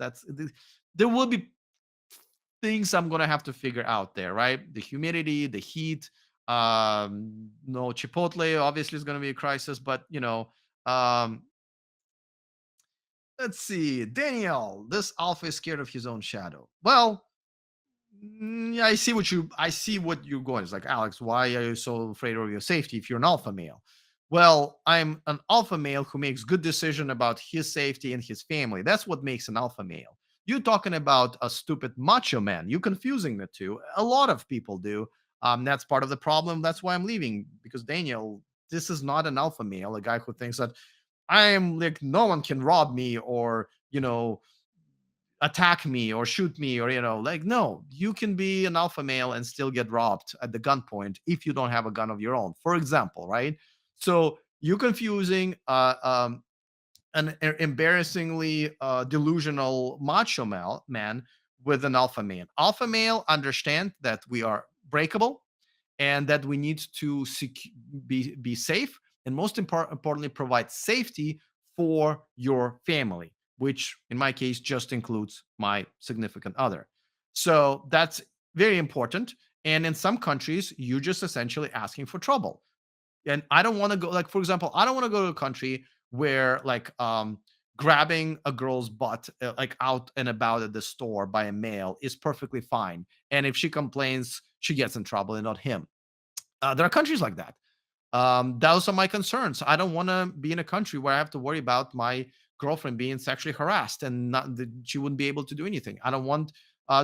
There will be things I'm gonna have to figure out there, right? The humidity, the heat. No Chipotle obviously is gonna be a crisis, but um, let's see. Daniel, this alpha is scared of his own shadow. Well, yeah, I see what you're going. It's like, Alex, why are you so afraid of your safety if you're an alpha male? Well, I'm an alpha male who makes good decision about his safety and his family. That's what makes an alpha male. You're talking about a stupid macho man. You're confusing the two. A lot of people do. That's part of the problem. That's why I'm leaving, because Daniel, this is not an alpha male, a guy who thinks that I am like no one can rob me or attack me or shoot me, or like, no, you can be an alpha male and still get robbed at the gunpoint if you don't have a gun of your own, for example, right? So you're confusing an embarrassingly delusional macho man with an alpha male. Alpha male understand that we are breakable and that we need to be safe, and most importantly provide safety for your family, which in my case just includes my significant other. So that's very important, and in some countries you're just essentially asking for trouble. And I don't want to go, like, for example, I don't want to go to a country where, like, grabbing a girl's butt like out and about at the store by a male is perfectly fine, and if she complains she gets in trouble and not him. There are countries like that. Those are my concerns. I don't want to be in a country where I have to worry about my girlfriend being sexually harassed and not that she wouldn't be able to do anything. I don't want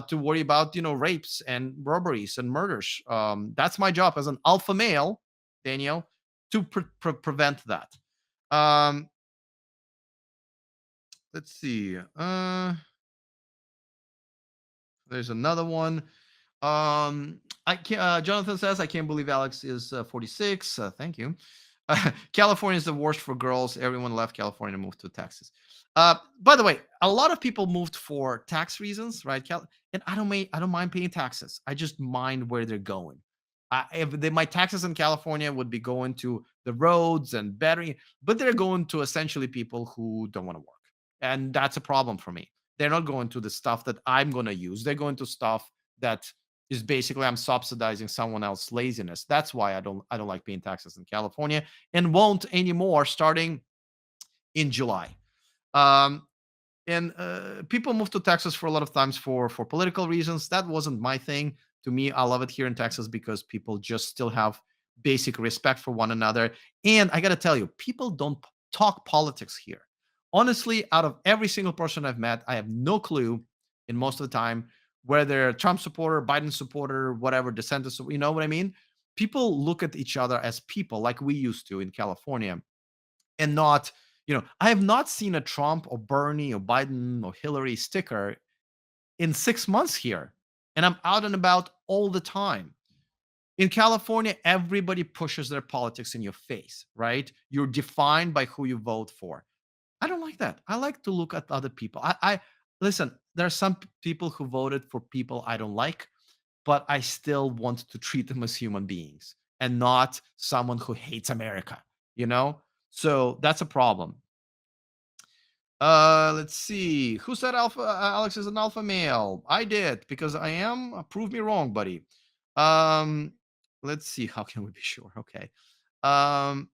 to worry about rapes and robberies and murders. That's my job as an alpha male, Daniel, to prevent that. Um, let's see. There's another one. I can't. Jonathan says, "I can't believe Alex is 46." Thank you. California is the worst for girls. Everyone left California and moved to Texas. By the way, a lot of people moved for tax reasons, right? And I don't mind paying taxes. I just mind where they're going. If my taxes in California would be going to the roads and bettering, but they're going to essentially people who don't want to work, and that's a problem for me. They're not going to the stuff that I'm going to use. They're going to stuff that is basically I'm subsidizing someone else's laziness. That's why I don't like paying taxes in California and won't anymore starting in July. Um, and people move to Texas for a lot of times for political reasons. That wasn't my thing. To me, I love it here in Texas because people just still have basic respect for one another. And I got to tell you, people don't talk politics here. Honestly, out of every single person I've met, I have no clue in most of the time whether they're a Trump supporter, Biden supporter, whatever, DeSantis, you know what I mean? People look at each other as people like we used to in California, and not, I have not seen a Trump or Bernie or Biden or Hillary sticker in 6 months here. And I'm out and about all the time. In California, everybody pushes their politics in your face, right? You're defined by who you vote for. I don't like that. I like to look at other people. I listen, there are some people who voted for people I don't like, but I still want to treat them as human beings and not someone who hates America, you know? So that's a problem. Let's see. Who said alpha Alex is an alpha male? I did, because I am. Prove me wrong, buddy. Um, let's see. How can we be sure? Okay. Um,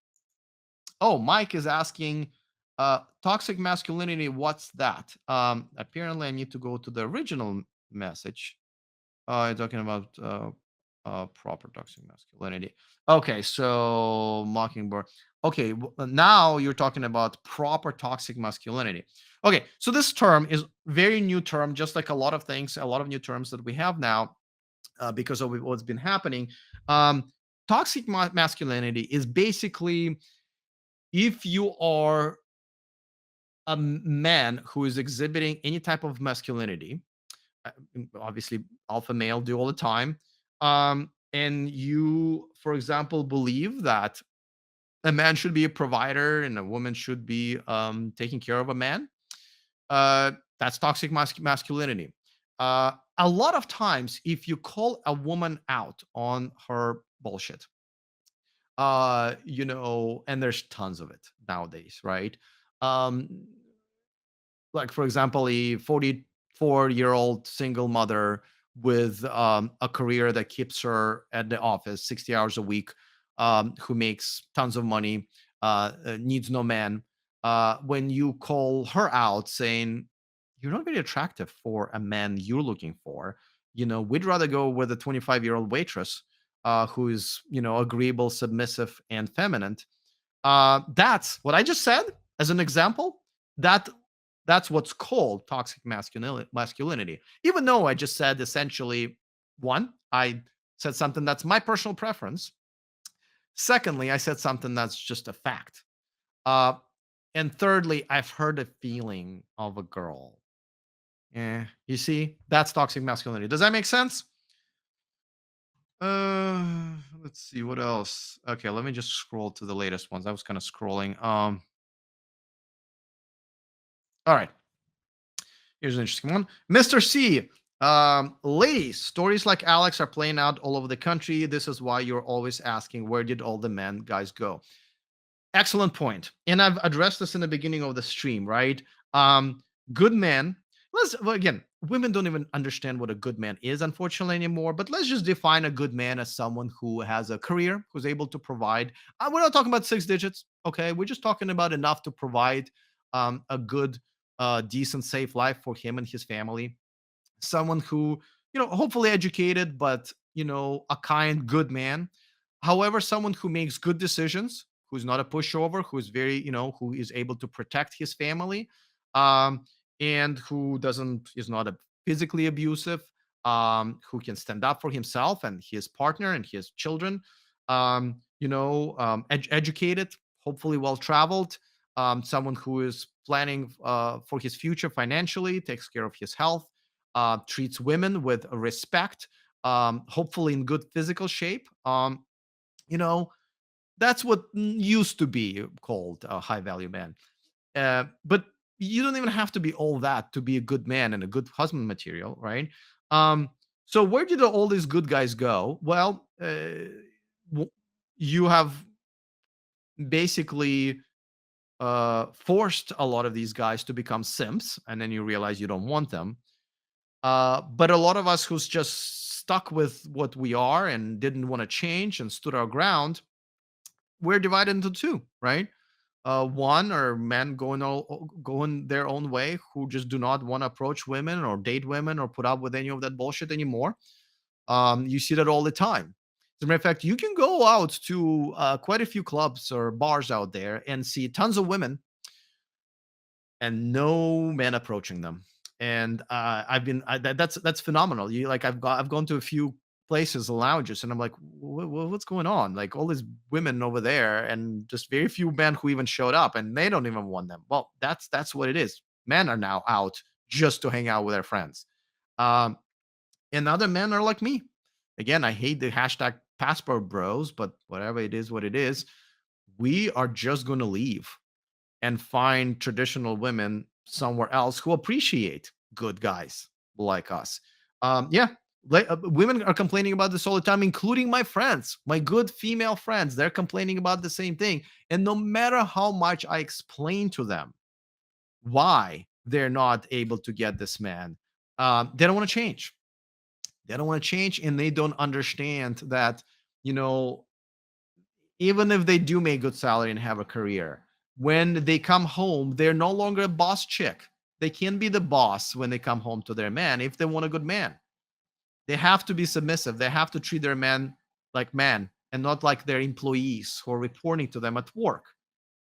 oh, Mike is asking, toxic masculinity, what's that? Apparently I need to go to the original message. You're talking about proper toxic masculinity. Okay, so Mockingbird. Okay, now you're talking about proper toxic masculinity. Okay, so this term is very new term, just like a lot of things, a lot of new terms that we have now because of what's been happening. Um, Toxic masculinity is basically if you are a man who is exhibiting any type of masculinity, obviously alpha male do all the time, and you, for example, believe that a man should be a provider and a woman should be taking care of a man, uh, that's toxic masculinity. A lot of times if you call a woman out on her bullshit, And there's tons of it nowadays, right? Um, like for example, a 44-year-old single mother with a career that keeps her at the office 60 hours a week, who makes tons of money, needs no man. When you call her out saying you're not very attractive for a man you're looking for, we'd rather go with a 25-year-old waitress, who is agreeable, submissive, and feminine. That's what I just said as an example. That that's what's called toxic masculinity. Even though I just said essentially, one, I said something that's my personal preference. Secondly, I said something that's just a fact. Uh, and thirdly, I've heard a feeling of a girl. You see, that's toxic masculinity. Does that make sense? Let's see what else. Okay, let me just scroll to the latest ones. I was kind of scrolling. All right. Here's an interesting one. Mr. C. Ladies, stories like Alex are playing out all over the country. This is why you're always asking, where did all the men guys go? Excellent point. And I've addressed this in the beginning of the stream, right? Good men. Well, again, women don't even understand what a good man is, unfortunately, anymore. But let's just define a good man as someone who has a career, who's able to provide. We're not talking about six digits, okay? We're just talking about enough to provide a good, decent, safe life for him and his family. Someone who, hopefully educated, but, a kind, good man. However, someone who makes good decisions, who's not a pushover, who's very, who is able to protect his family, um, and who doesn't, is not a physically abusive, who can stand up for himself and his partner and his children, educated, hopefully well traveled, someone who is planning for his future financially, takes care of his health, treats women with respect, hopefully in good physical shape. You know, that's what used to be called a high value man. But you don't even have to be all that to be a good man and a good husband material, right? Um, so where did all these good guys go? Well, w- you have basically forced a lot of these guys to become simps, and then you realize you don't want them. But a lot of us who's just stuck with what we are and didn't want to change and stood our ground, we're divided into two, right? One are men going their own way, who just do not want to approach women or date women or put up with any of that bullshit anymore. You see that all the time. As a matter of fact, you can go out to quite a few clubs or bars out there and see tons of women and no men approaching them. And that's phenomenal. I've gone to a few places, lounges, and I'm like, what's going on? Like all these women over there, and just very few men who even showed up, and they don't even want them. Well, that's what it is. Men are now out just to hang out with their friends, um, and other men are like me. Again, I hate the hashtag passport bros, but whatever it is, what it is, we are just going to leave and find traditional women somewhere else who appreciate good guys like us. Yeah, women are complaining about this all the time, including my friends, my good female friends. They're complaining about the same thing. And no matter how much I explain to them why they're not able to get this man, they don't want to change. They don't want to change, and they don't understand that, you know, even if they do make good salary and have a career, when they come home, they're no longer a boss chick. They can be the boss when they come home to their man if they want a good man. They have to be submissive. They have to treat their man like men and not like their employees who are reporting to them at work.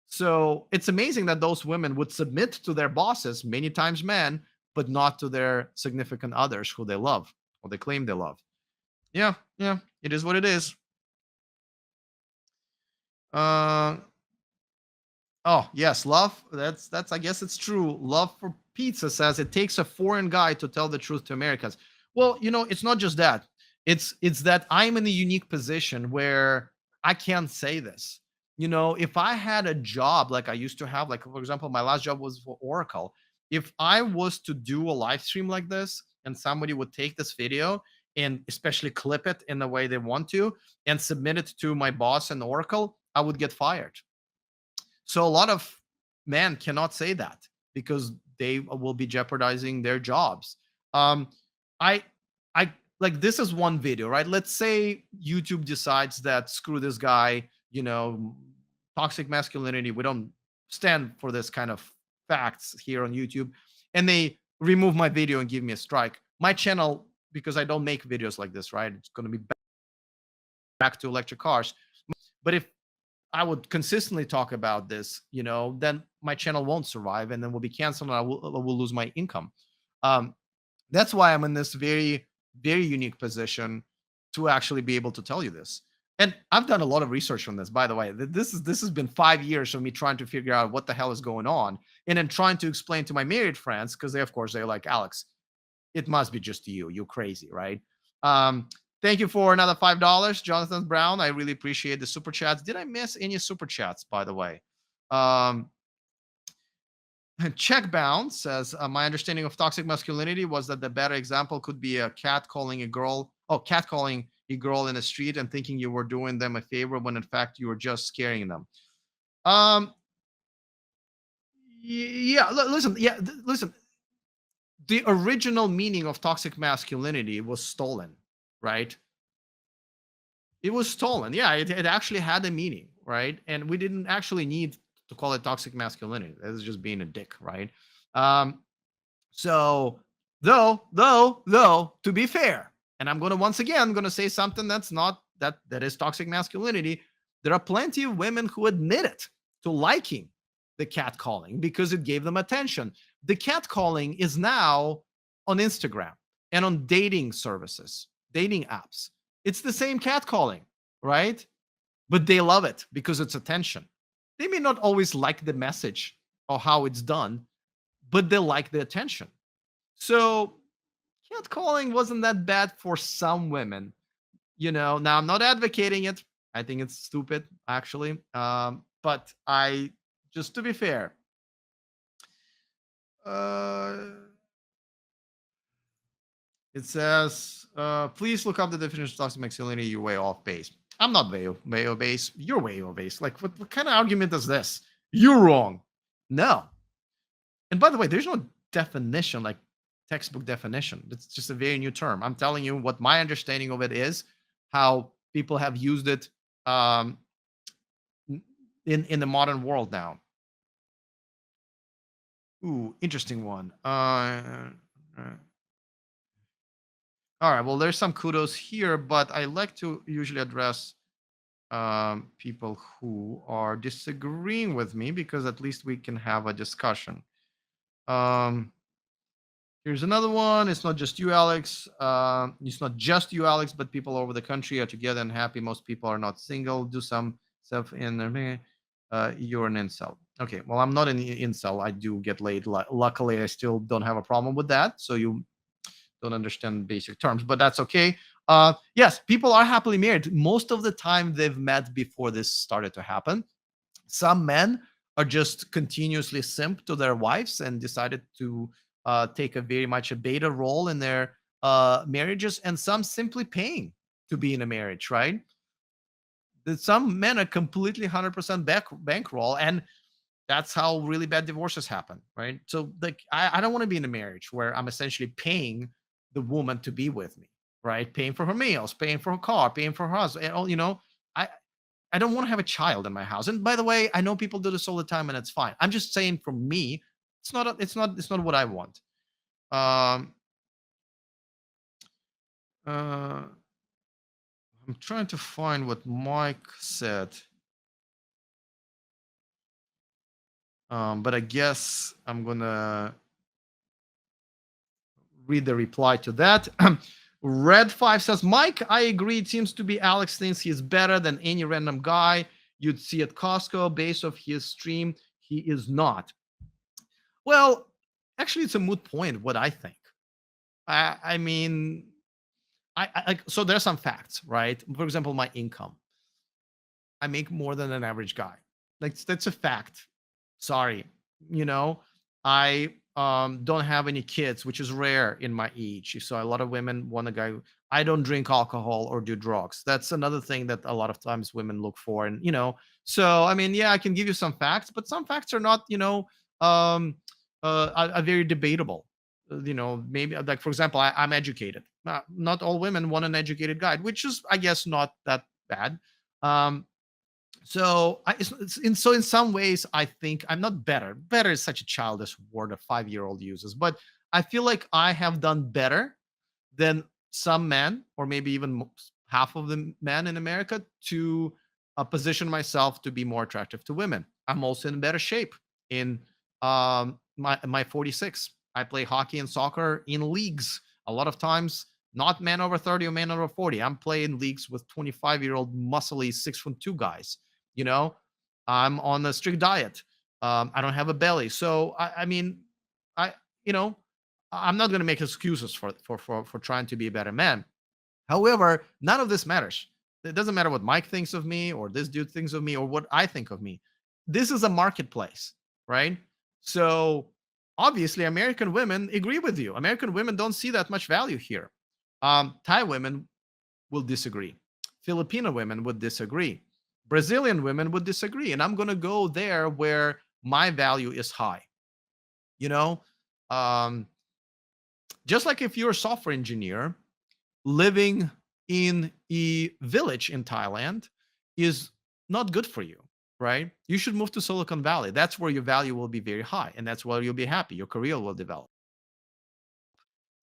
So it's amazing that those women would submit to their bosses, many times men, but not to their significant others who they love or they claim they love. Yeah, yeah, it is what it is. Uh, Oh, yes, love. That's I guess it's true. Love for pizza says it takes a foreign guy to tell the truth to Americans. Well, it's not just that. It's that I'm in a unique position where I can't say this. If I had a job like I used to have, like for example, my last job was for Oracle. If I was to do a live stream like this and somebody would take this video and especially clip it in the way they want to and submit it to my boss and Oracle, I would get fired. So a lot of men cannot say that because they will be jeopardizing their jobs. Um, I, I like this is one video, right? Let's say YouTube decides that screw this guy, toxic masculinity. We don't stand for this kind of facts here on YouTube, and they remove my video and give me a strike. My channel, because I don't make videos like this, right? It's going to be back to electric cars. But if I would consistently talk about this, then my channel won't survive and then will be canceled and I will lose my income. Um, that's why I'm in this very, very unique position to actually be able to tell you this. And I've done a lot of research on this, by the way. This has been 5 years of me trying to figure out what the hell is going on, and then trying to explain to my married friends because they're like, Alex, it must be just you. You're crazy, right? Um, Thank you for another $5, Jonathan Brown. I really appreciate the super chats. Did I miss any super chats, by the way? Um, Checkbound says, my understanding of toxic masculinity was that the better example could be a cat calling a girl, cat calling a girl in the street and thinking you were doing them a favor when in fact you were just scaring them. Um, yeah, listen, listen. The original meaning of toxic masculinity was stolen, right? It was stolen. Yeah, it actually had a meaning, right? And we didn't actually need to call it toxic masculinity. That was just being a dick, right? Um, so though, to be fair, and I'm gonna once again gonna say something that's not that is toxic masculinity. There are plenty of women who admit it to liking the catcalling because it gave them attention. The catcalling is now on Instagram and on dating services, dating apps. It's the same catcalling, right? But they love it because it's attention. They may not always like the message or how it's done, but they like the attention. So catcalling wasn't that bad for some women. Now I'm not advocating it. I think it's stupid, actually. But just to be fair, uh, it says, please look up the definition of toxic masculinity. You're way off base. I'm not way off base. You're way off base. Like, what kind of argument is this? You're wrong. No. And by the way, there's no definition, like textbook definition. It's just a very new term. I'm telling you what my understanding of it is, how people have used it in the modern world now. Ooh, interesting one. All right. Well, there's some kudos here, but I like to usually address people who are disagreeing with me because at least we can have a discussion. Here's another one. It's not just you, Alex. It's not just you, Alex, but people all over the country are together and happy. Most people are not single. Do some stuff in there. You're an incel. Okay. Well, I'm not an incel. I do get laid. Luckily, I still don't have a problem with that. So you don't understand basic terms, but that's okay. Yes, people are happily married. Most of the time they've met before this started to happen. Some men are just continuously simp to their wives and decided to take a very much a beta role in their marriages, and some simply paying to be in a marriage, right? Some men are completely 100% bankroll, and that's how really bad divorces happen, right? So, like, I don't want to be in a marriage where I'm essentially paying the woman to be with me, right? Paying for her meals, paying for her car, paying for her husband. And I I don't want to have a child in my house. And by the way, I know people do this all the time, and it's fine. I'm just saying, for me, it's not what I want. Um, uh, I'm trying to find what Mike said, but I guess I'm gonna read the reply to that. Red 5 says, Mike, I agree. It seems to be Alex thinks he's better than any random guy you'd see at Costco based off his stream. He is not. Well, actually, it's a moot point what I think. I mean, so there's some facts, right? For example, my income. I make more than an average guy. Like, that's a fact. Sorry. You know, I don't have any kids, which is rare in my age. So a lot of women want a guy I don't drink alcohol or do drugs. That's another thing that a lot of times women look for. And so I mean, yeah, I can give you some facts, but some facts are not, um are very debatable. Maybe like for example, I'm educated. Not all women want an educated guy, which is, I guess, not that bad. Um, so in some ways, I think I'm not better. Better is such a childish word a 5-year-old uses, but I feel like I have done better than some men, or maybe even half of the men in America, to position myself to be more attractive to women. I'm also in better shape in my 46. I play hockey and soccer in leagues. A lot of times, not men over 30 or men over 40. I'm playing leagues with 25-year-old muscly 6'2" guys. You know, I'm on a strict diet. I don't have a belly, so I mean, I you know I'm not going to make excuses for trying to be a better man. However, none of this matters. It doesn't matter what Mike thinks of me or this dude thinks of me or what I think of me. This is a marketplace, right? So obviously, American women agree with you. American women don't see that much value here. Thai women will disagree. Filipino women would disagree. Brazilian women would disagree. And I'm going to go there where my value is high. You know, um, just like if you're a software engineer, living in a village in Thailand is not good for you, right? You should move to Silicon Valley. That's where your value will be very high, and that's where you'll be happy. Your career will develop.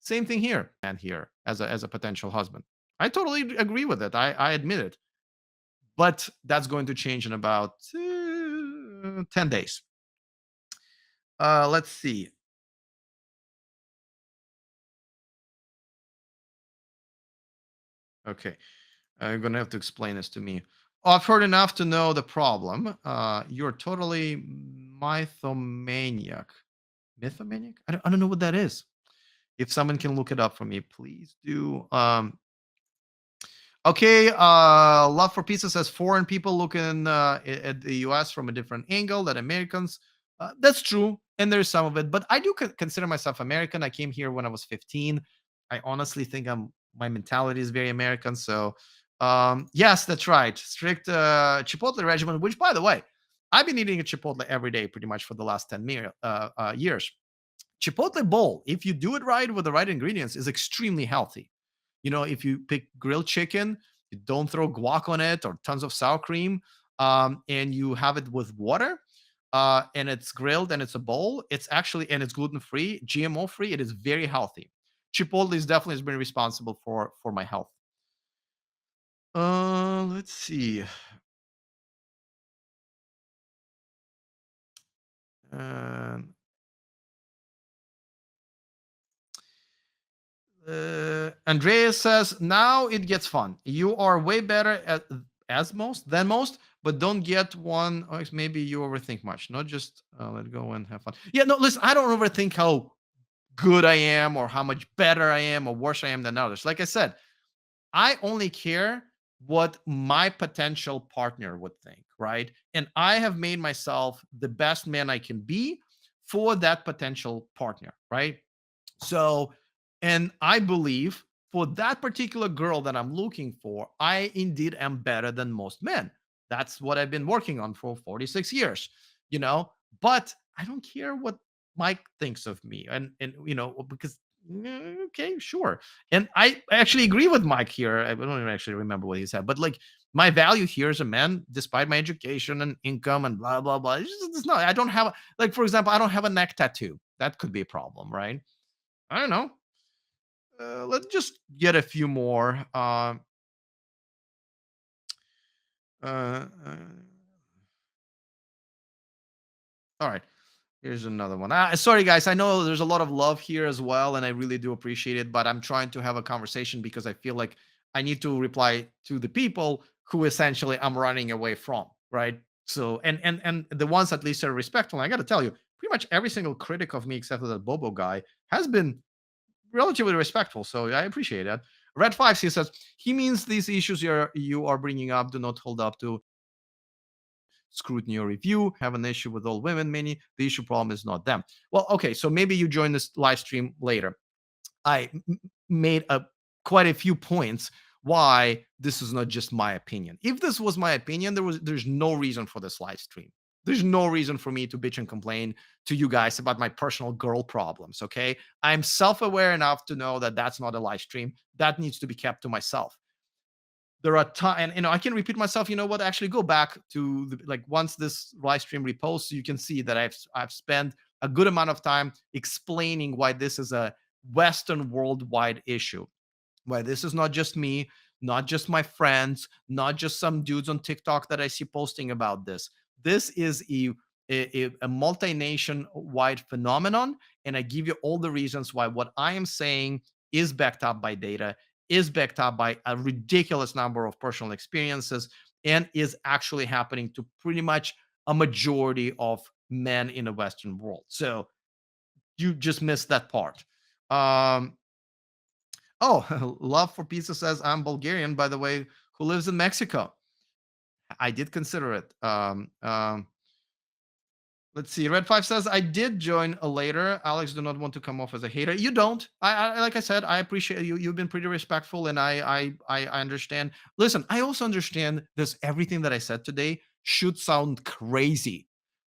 Same thing here, and here as a potential husband. I totally agree with it. I admit it, but that's going to change in about 10 days. Let's see. Okay. You're gonna have to explain this to me. I've heard enough to know the problem. You're totally mythomaniac. Mythomaniac? I don't know what that is. If someone can look it up for me, please do. Okay, Love for Pizza says foreign people looking at the US from a different angle than Americans. That's true, and there's some of it, but I do consider myself American. I came here when I was 15. I honestly think my mentality is very American. So, yes, that's right. Strict Chipotle regimen, which, by the way, I've been eating a Chipotle every day pretty much for the last 10 years. Chipotle bowl, if you do it right with the right ingredients, is extremely healthy. If you pick grilled chicken, you don't throw guac on it or tons of sour cream, and you have it with water, and it's grilled and it's a bowl. It's actually and it's gluten free, GMO free. It is very healthy. Chipotle is definitely has been responsible for my health. Let's see. Uh, Andreas says, now it gets fun. You are way better as most than most, but don't get one. Or maybe you overthink much. Not just let go and have fun. Yeah, no, listen, I don't overthink how good I am or how much better I am or worse I am than others. Like I said, I only care what my potential partner would think, right? And I have made myself the best man I can be for that potential partner, right? So, and I believe for that particular girl that I'm looking for, I indeed am better than most men. That's what I've been working on for 46 years, you know, but I don't care what Mike thinks of me. And because, okay, sure. And I actually agree with Mike here. I don't even actually remember what he said, but like my value here as a man, despite my education and income and blah, blah, blah, it's not, I don't have, like, for example, I don't have a neck tattoo. That could be a problem, right? I don't know. Let's just get a few more. Uh, uh, all right. Here's another one. Sorry, guys. I know there's a lot of love here as well, and I really do appreciate it. But I'm trying to have a conversation because I feel like I need to reply to the people who essentially I'm running away from, right? So, and the ones at least are respectful. And I got to tell you, pretty much every single critic of me, except for that Bobo guy, has been relatively respectful. So I appreciate that. Red Five, he says he means these issues you are bringing up do not hold up to scrutiny or review, have an issue with all women, many. The issue problem is not them. Well, okay, so maybe you join this live stream later. I made a quite a few points why this is not just my opinion. If this was my opinion, there's no reason for this live stream. There's no reason for me to bitch and complain to you guys about my personal girl problems. Okay, I'm self-aware enough to know that that's not a live stream. That needs to be kept to myself. There are and I can repeat myself. You know what? Actually, go back to like once this live stream reposts, you can see that I've spent a good amount of time explaining why this is a Western worldwide issue. Why this is not just me, not just my friends, not just some dudes on TikTok that I see posting about this. This is a multi-nation wide phenomenon, and I give you all the reasons why what I am saying is backed up by data, is backed up by a ridiculous number of personal experiences, and is actually happening to pretty much a majority of men in the Western world. So you just missed that part. Oh, Love for Pizza says I'm Bulgarian, by the way, who lives in Mexico. I did consider it. Let's see. Red Five says I did join a later. Alex, do not want to come off as a hater. You don't. I like I said, I appreciate you. You've been pretty respectful, and I understand. Listen, I also understand this. Everything that I said today should sound crazy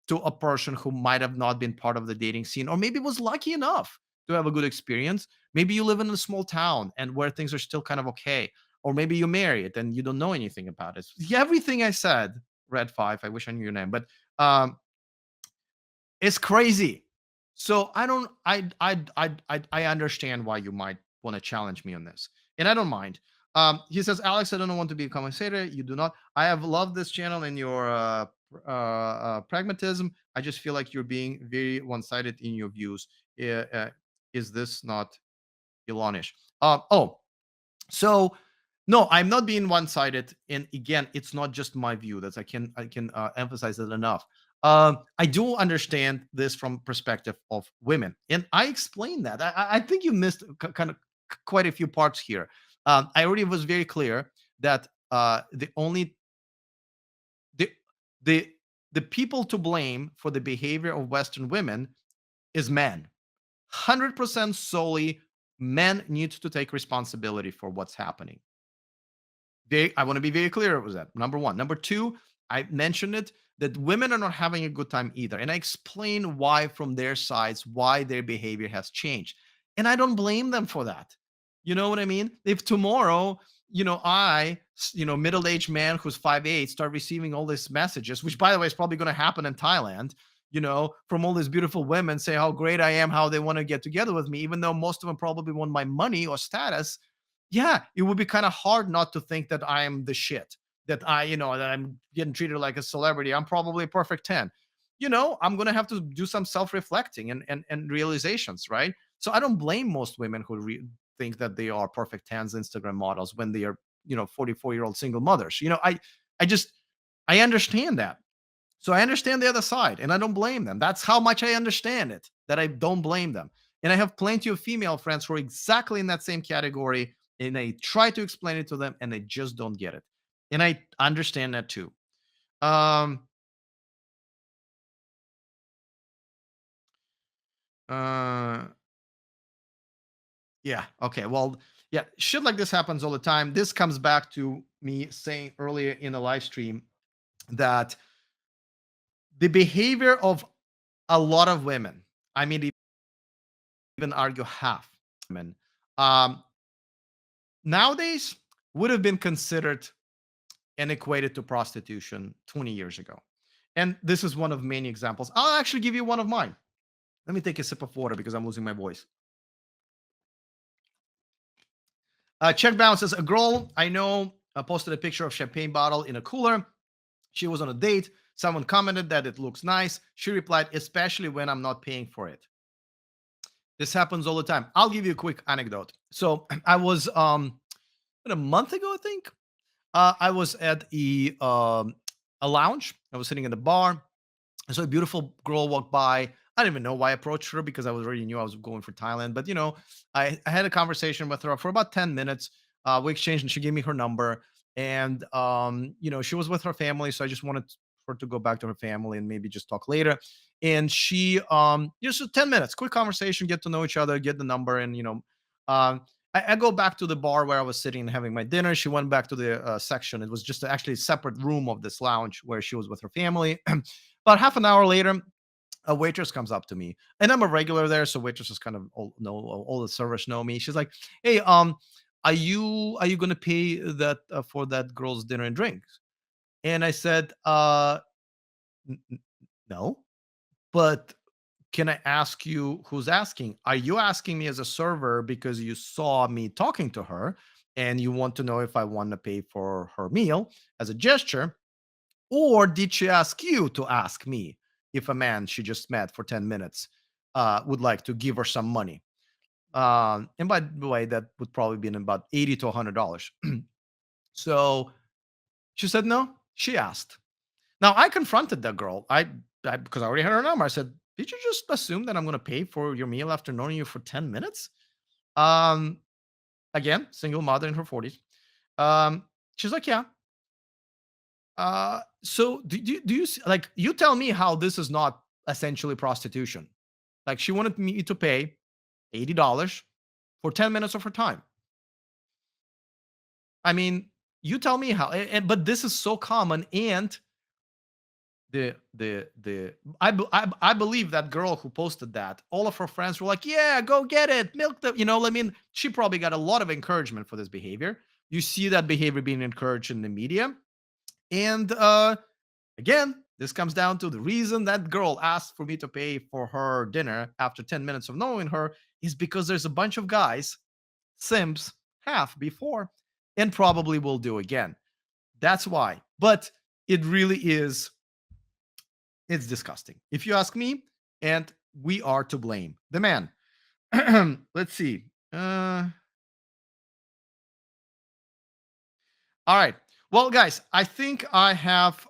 to a person who might have not been part of the dating scene, or maybe was lucky enough to have a good experience. Maybe you live in a small town and where things are still kind of okay, or maybe you're married and you don't know anything about it. Everything I said, Red Five. I wish I knew your name, but um it's crazy. So I don't I understand why you might want to challenge me on this. And I don't mind. He says, Alex, I don't want to be a commentator. You do not. I have loved this channel and your pragmatism. I just feel like you're being very one-sided in your views. Is this not Elonish? Oh, so no, I'm not being one-sided. And again, it's not just my view. That's I can emphasize it enough. I do understand this from perspective of women, and I explained that. I think you missed kind of quite a few parts here. I already was very clear that the the the people to blame for the behavior of Western women is men. 100% solely men need to take responsibility for what's happening. I want to be very clear with that. Number one. Number two, I mentioned it that women are not having a good time either. And I explain why from their sides, why their behavior has changed. And I don't blame them for that. You know what I mean? If tomorrow, middle-aged man who's 5'8", start receiving all these messages, which by the way is probably going to happen in Thailand, from all these beautiful women say how great I am, how they want to get together with me, even though most of them probably want my money or status. Yeah, it would be kind of hard not to think that I am the shit, that that I'm getting treated like a celebrity. I'm probably a perfect 10. I'm going to have to do some self-reflecting and realizations, right? So I don't blame most women who think that they are perfect 10s Instagram models when they are, 44-year-old single mothers. I understand that. So I understand the other side and I don't blame them. That's how much I understand it, that I don't blame them. And I have plenty of female friends who are exactly in that same category, and I try to explain it to them and they just don't get it. And I understand that too. Um uh yeah, okay. Well, yeah, shit like this happens all the time. This comes back to me saying earlier in the live stream that the behavior of a lot of women, I mean even argue half women, um nowadays would have been considered and equated to prostitution 20 years ago. And this is one of many examples. I'll actually give you one of mine. Let me take a sip of water because I'm losing my voice. Check balance says a girl I know posted a picture of champagne bottle in a cooler. She was on a date. Someone commented that it looks nice. She replied, especially when I'm not paying for it. This happens all the time. I'll give you a quick anecdote. So I was a month ago, I think. I was at a lounge. I was sitting in the bar. I saw a beautiful girl walk by. I didn't even know why I approached her because I was already knew I was going for Thailand. But I had a conversation with her for about 10 minutes. We exchanged and she gave me her number. And she was with her family. So I just wanted her to go back to her family and maybe just talk later. And she just 10 minutes, quick conversation, get to know each other, get the number, and um I go back to the bar where I was sitting and having my dinner. She went back to the section. It was just actually a separate room of this lounge where she was with her family. About half an hour later, a waitress comes up to me, and I'm a regular there, so waitresses kind of all the servers know me. She's like, "Hey, are you gonna pay that for that girl's dinner and drinks?" And I said, No, but can I ask you who's asking? Are you asking me as a server because you saw me talking to her and you want to know if I want to pay for her meal as a gesture? Or did she ask you to ask me if a man she just met for 10 minutes would like to give her some money? And by the way, that would probably be in about 80 to $100. So she said no. She asked. Now I confronted that girl. I because I already had her number. I said, "Did you just assume that I'm going to pay for your meal after knowing you for 10 minutes?" Um, Again, single mother in her 40s. She's like, "Yeah." So do you like you tell me how this is not essentially prostitution? Like she wanted me to pay $80 for 10 minutes of her time. I mean, you tell me how. But this is so common, and I believe that girl who posted that, all of her friends were like, "Yeah, go get it, milk the." I mean, she probably got a lot of encouragement for this behavior. You see that behavior being encouraged in the media, and again, this comes down to the reason that girl asked for me to pay for her dinner after 10 minutes of knowing her is because there's a bunch of guys, simps, have before, and probably will do again. That's why. But it really is, it's disgusting, if you ask me, and we are to blame. The man. Let's see. All right. Well, guys, I think I have.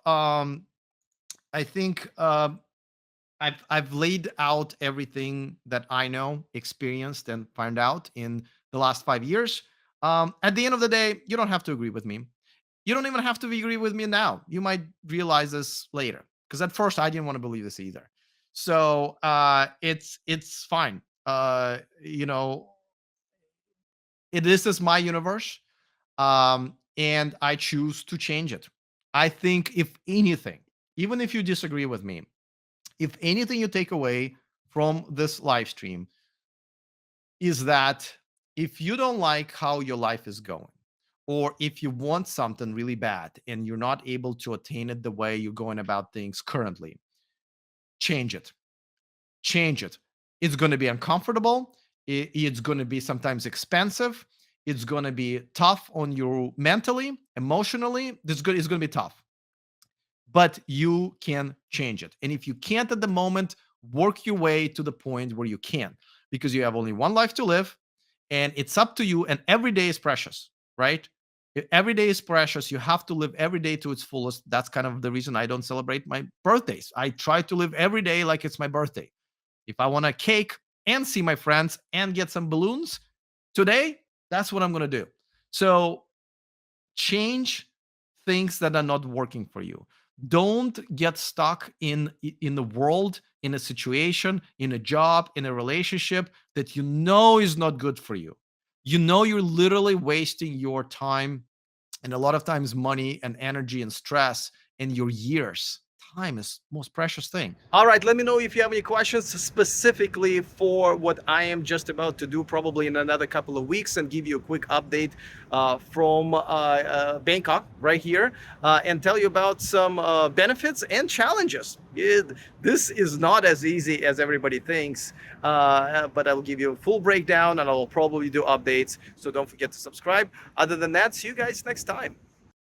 I think I've laid out everything that I know, experienced, and found out in the last 5 years. At the end of the day, you don't have to agree with me. You don't even have to agree with me now. You might realize this later. Because at first I didn't want to believe this either. So it's fine. This is my universe. And I choose to change it. I think if anything, even if you disagree with me, if anything you take away from this live stream is that if you don't like how your life is going, or if you want something really bad and you're not able to attain it the way you're going about things currently, change it. Change it. It's going to be uncomfortable. It's going to be sometimes expensive. It's going to be tough on you mentally, emotionally. It's going to be tough, but you can change it. And if you can't at the moment, work your way to the point where you can, because you have only one life to live and it's up to you. And every day is precious, right? Every day is precious. You have to live every day to its fullest. That's kind of the reason I don't celebrate my birthdays. I try to live every day like it's my birthday. If I want a cake and see my friends and get some balloons today, that's what I'm going to do. So change things that are not working for you. Don't get stuck in the world, in a situation, in a job, in a relationship that you know is not good for you. You're literally wasting your time, and a lot of times money and energy and stress, and your years. Time is most precious thing. All right, let me know if you have any questions specifically for what I am just about to do, probably in another couple of weeks, and give you a quick update from Bangkok right here, and tell you about some benefits and challenges. This is not as easy as everybody thinks, but I'll give you a full breakdown and I'll probably do updates. So don't forget to subscribe. Other than that, see you guys next time.